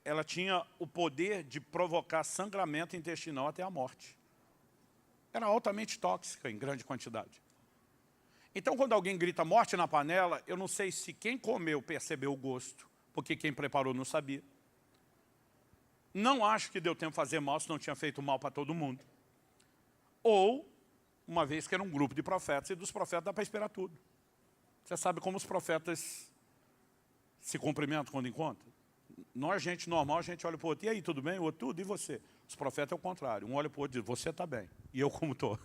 ela tinha o poder de provocar sangramento intestinal até a morte. Era altamente tóxica em grande quantidade. Então, quando alguém grita morte na panela, eu não sei se quem comeu percebeu o gosto, porque quem preparou não sabia. Não acho que deu tempo de fazer mal, se não tinha feito mal para todo mundo. Ou, uma vez que era um grupo de profetas, e dos profetas dá para esperar tudo. Você sabe como os profetas se cumprimentam quando encontram? Nós, gente normal, a gente olha para o outro, e aí, tudo bem? O outro, tudo, e você? Os profetas é o contrário, um olha para o outro e diz, você está bem, e eu como estou.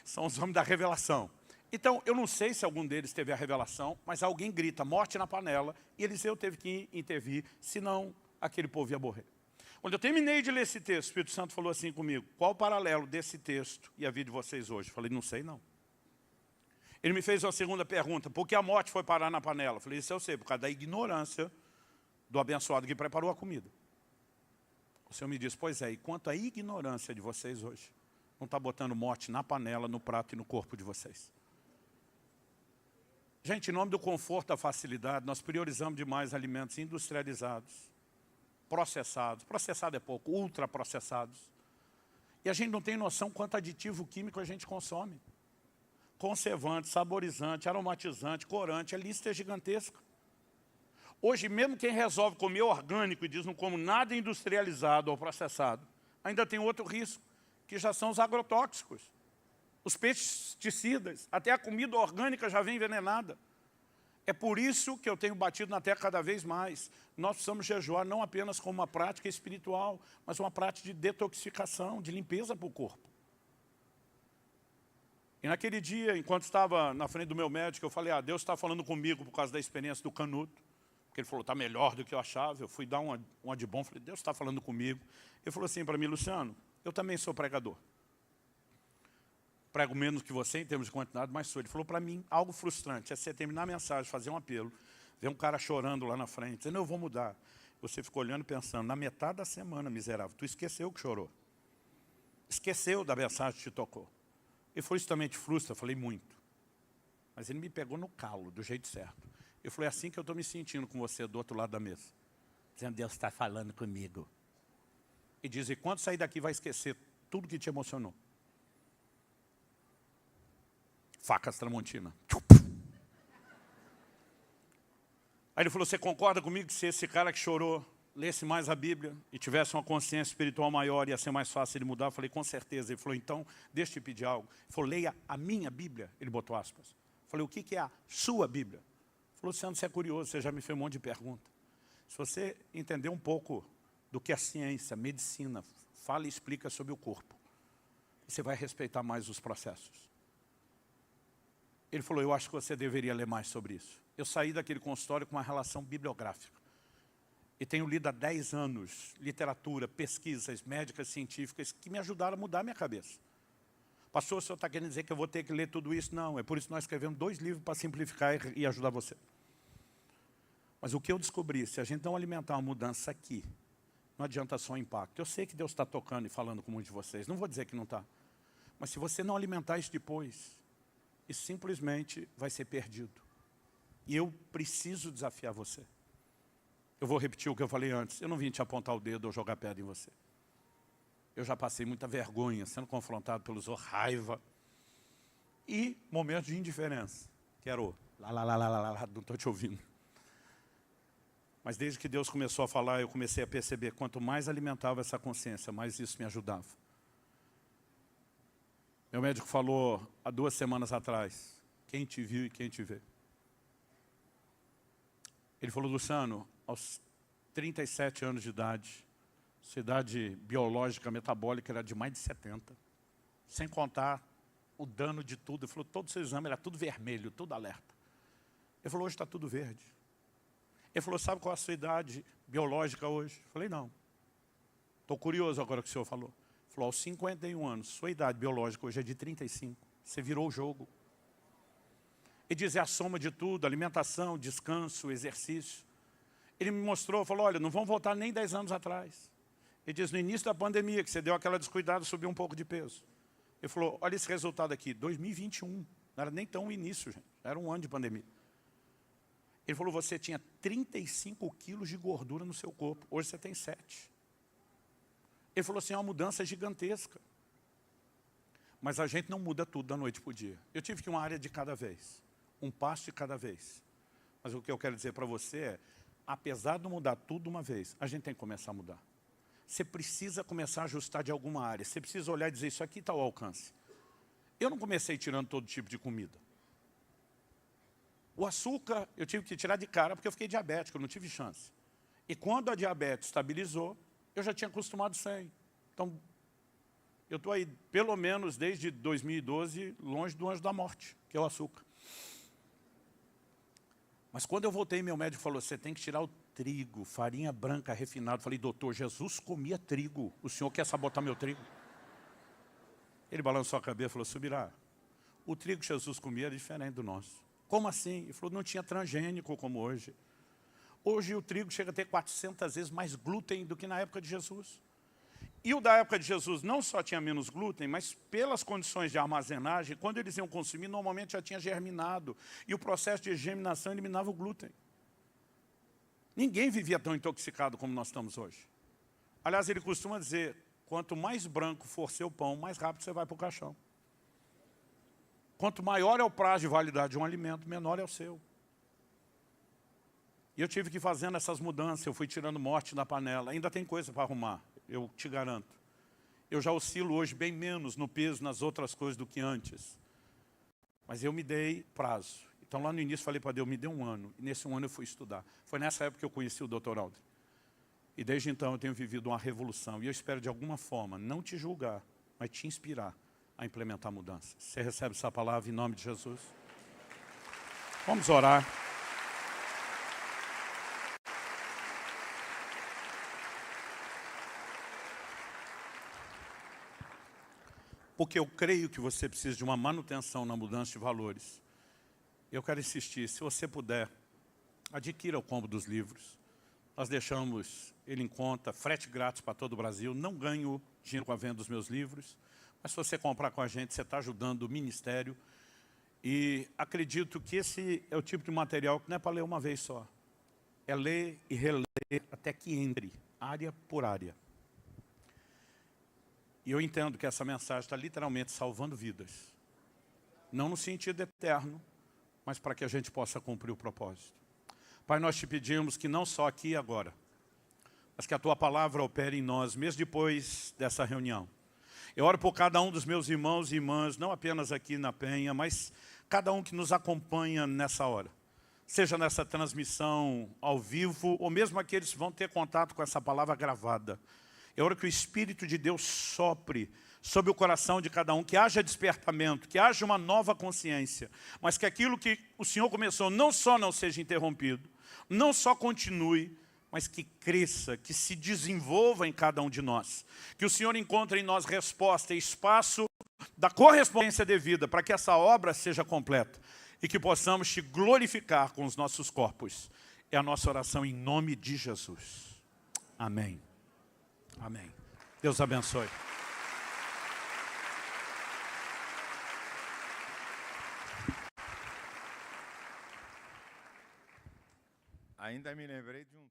São os homens da revelação. Então, eu não sei se algum deles teve a revelação, mas alguém grita, morte na panela, e Eliseu teve que intervir, senão aquele povo ia morrer. Quando eu terminei de ler esse texto, o Espírito Santo falou assim comigo, qual o paralelo desse texto e a vida de vocês hoje? Eu falei, não sei não. Ele me fez uma segunda pergunta, por que a morte foi parar na panela? Eu falei, isso eu sei, por causa da ignorância do abençoado que preparou a comida. O Senhor me disse, pois é, e quanto à ignorância de vocês hoje, não está botando morte na panela, no prato e no corpo de vocês. Gente, em nome do conforto, da facilidade, nós priorizamos demais alimentos industrializados, processados. Processado é pouco, ultraprocessados. E a gente não tem noção quanto aditivo químico a gente consome. Conservante, saborizante, aromatizante, corante, a lista é gigantesca. Hoje, mesmo quem resolve comer orgânico e diz não como nada industrializado ou processado, ainda tem outro risco, que já são os agrotóxicos. Os pesticidas, até a comida orgânica já vem envenenada. É por isso que eu tenho batido na tecla cada vez mais. Nós precisamos jejuar não apenas como uma prática espiritual, mas uma prática de detoxificação, de limpeza para o corpo. E naquele dia, enquanto estava na frente do meu médico, eu falei, Deus está falando comigo por causa da experiência do canudo. Porque ele falou, está melhor do que eu achava. Eu fui dar uma de bom, falei, Deus está falando comigo. Ele falou assim para mim, Luciano, eu também sou pregador. Prego menos que você em termos de quantidade, mas sou. Ele falou para mim, algo frustrante, é você terminar a mensagem, fazer um apelo, ver um cara chorando lá na frente, dizendo, eu vou mudar. Você ficou olhando e pensando, na metade da semana, miserável, tu esqueceu que chorou. Esqueceu da mensagem que te tocou. Ele falou, isso também te frustra? Eu falei, muito. Mas ele me pegou no calo, do jeito certo. Eu falei, é assim que eu estou me sentindo com você do outro lado da mesa. Dizendo, Deus está falando comigo. E diz, e quando sair daqui vai esquecer tudo que te emocionou. Facas Tramontina. Aí ele falou, você concorda comigo que se esse cara que chorou lesse mais a Bíblia e tivesse uma consciência espiritual maior, ia ser mais fácil ele mudar? Eu falei, com certeza. Ele falou, então, deixa eu te pedir algo. Ele falou, leia a minha Bíblia. Ele botou aspas. Eu falei, o que é a sua Bíblia? Ele falou, Luciano, você é curioso, você já me fez um monte de perguntas. Se você entender um pouco do que a ciência, a medicina, fala e explica sobre o corpo, você vai respeitar mais os processos. Ele falou, eu acho que você deveria ler mais sobre isso. Eu saí daquele consultório com uma relação bibliográfica. E tenho lido há 10 anos literatura, pesquisas médicas, científicas, que me ajudaram a mudar a minha cabeça. Pastor, o senhor está querendo dizer que eu vou ter que ler tudo isso? Não, é por isso que nós escrevemos 2 livros para simplificar e ajudar você. Mas o que eu descobri, se a gente não alimentar uma mudança aqui, não adianta só o impacto. Eu sei que Deus está tocando e falando com muitos de vocês, não vou dizer que não está. Mas se você não alimentar isso depois, isso simplesmente vai ser perdido. E eu preciso desafiar você. Eu vou repetir o que eu falei antes. Eu não vim te apontar o dedo ou jogar pedra em você. Eu já passei muita vergonha, sendo confrontado pelos raiva. E momentos de indiferença. Quero, não estou te ouvindo. Mas desde que Deus começou a falar, eu comecei a perceber, quanto mais alimentava essa consciência, mais isso me ajudava. Meu médico falou há 2 semanas atrás, quem te viu e quem te vê. Ele falou, Luciano, aos 37 anos de idade, sua idade biológica, metabólica era de mais de 70, sem contar o dano de tudo. Ele falou, todo o seu exame era tudo vermelho, tudo alerta. Ele falou, hoje está tudo verde. Ele falou, sabe qual é a sua idade biológica hoje? Eu falei, não. Estou curioso agora que o senhor falou. Ele falou, aos 51 anos, sua idade biológica hoje é de 35. Você virou o jogo. E diz, é a soma de tudo, alimentação, descanso, exercício. Ele me mostrou, falou, olha, não vão voltar nem 10 anos atrás. Ele diz, no início da pandemia, que você deu aquela descuidada, subiu um pouco de peso. Ele falou, olha esse resultado aqui, 2021. Não era nem tão o início, gente. Era um ano de pandemia. Ele falou, você tinha 35 quilos de gordura no seu corpo. Hoje você tem 7. Ele falou assim, é uma mudança gigantesca. Mas a gente não muda tudo da noite para o dia. Eu tive que ir uma área de cada vez. Um passo de cada vez. Mas o que eu quero dizer para você é, apesar de não mudar tudo de uma vez, a gente tem que começar a mudar. você precisa começar a ajustar de alguma área. Você precisa olhar e dizer, isso aqui está ao alcance. Eu não comecei tirando todo tipo de comida. O açúcar eu tive que tirar de cara porque eu fiquei diabético, eu não tive chance. E quando a diabetes estabilizou, eu já tinha acostumado sem. Então, eu estou aí, pelo menos desde 2012, longe do anjo da morte, que é o açúcar. Mas quando eu voltei, meu médico falou, você tem que tirar o trigo, farinha branca refinada. Eu falei, doutor, Jesus comia trigo, o senhor quer sabotar meu trigo? Ele balançou a cabeça e falou, Subirá, o trigo que Jesus comia era diferente do nosso. Como assim? Ele falou, não tinha transgênico como hoje. Hoje o trigo chega a ter 400 vezes mais glúten do que na época de Jesus. E o da época de Jesus não só tinha menos glúten, mas pelas condições de armazenagem, quando eles iam consumir, normalmente já tinha germinado. E o processo de germinação eliminava o glúten. Ninguém vivia tão intoxicado como nós estamos hoje. Aliás, ele costuma dizer, quanto mais branco for seu pão, mais rápido você vai para o caixão. Quanto maior é o prazo de validade de um alimento, menor é o seu. E eu tive que ir fazendo essas mudanças, eu fui tirando morte da panela. Ainda tem coisa para arrumar, eu te garanto. Eu já oscilo hoje bem menos no peso, nas outras coisas do que antes. Mas eu me dei prazo. Então lá no início falei para Deus, me dê um ano. E nesse um ano eu fui estudar. Foi nessa época que eu conheci o Dr. Aldrin. E desde então eu tenho vivido uma revolução. E eu espero de alguma forma não te julgar, mas te inspirar a implementar mudanças. Você recebe essa palavra em nome de Jesus? Vamos orar. Porque eu creio que você precisa de uma manutenção na mudança de valores. Eu quero insistir, se você puder, adquira o combo dos livros. Nós deixamos ele em conta, frete grátis para todo o Brasil. Não ganho dinheiro com a venda dos meus livros, mas se você comprar com a gente, você está ajudando o ministério. E acredito que esse é o tipo de material que não é para ler uma vez só. É ler e reler até que entre, área por área. E eu entendo que essa mensagem está literalmente salvando vidas. Não no sentido eterno, mas para que a gente possa cumprir o propósito. Pai, nós te pedimos que não só aqui e agora, mas que a Tua palavra opere em nós, mesmo depois dessa reunião. Eu oro por cada um dos meus irmãos e irmãs, não apenas aqui na Penha, mas cada um que nos acompanha nessa hora. Seja nessa transmissão ao vivo, ou mesmo aqueles que vão ter contato com essa palavra gravada. Eu oro que o Espírito de Deus sopre sobre o coração de cada um, que haja despertamento, que haja uma nova consciência, mas que aquilo que o Senhor começou não só não seja interrompido, não só continue, mas que cresça, que se desenvolva em cada um de nós. Que o Senhor encontre em nós resposta e espaço da correspondência devida para que essa obra seja completa e que possamos te glorificar com os nossos corpos. É a nossa oração em nome de Jesus. Amém. Amém. Deus abençoe. Ainda me lembrei de um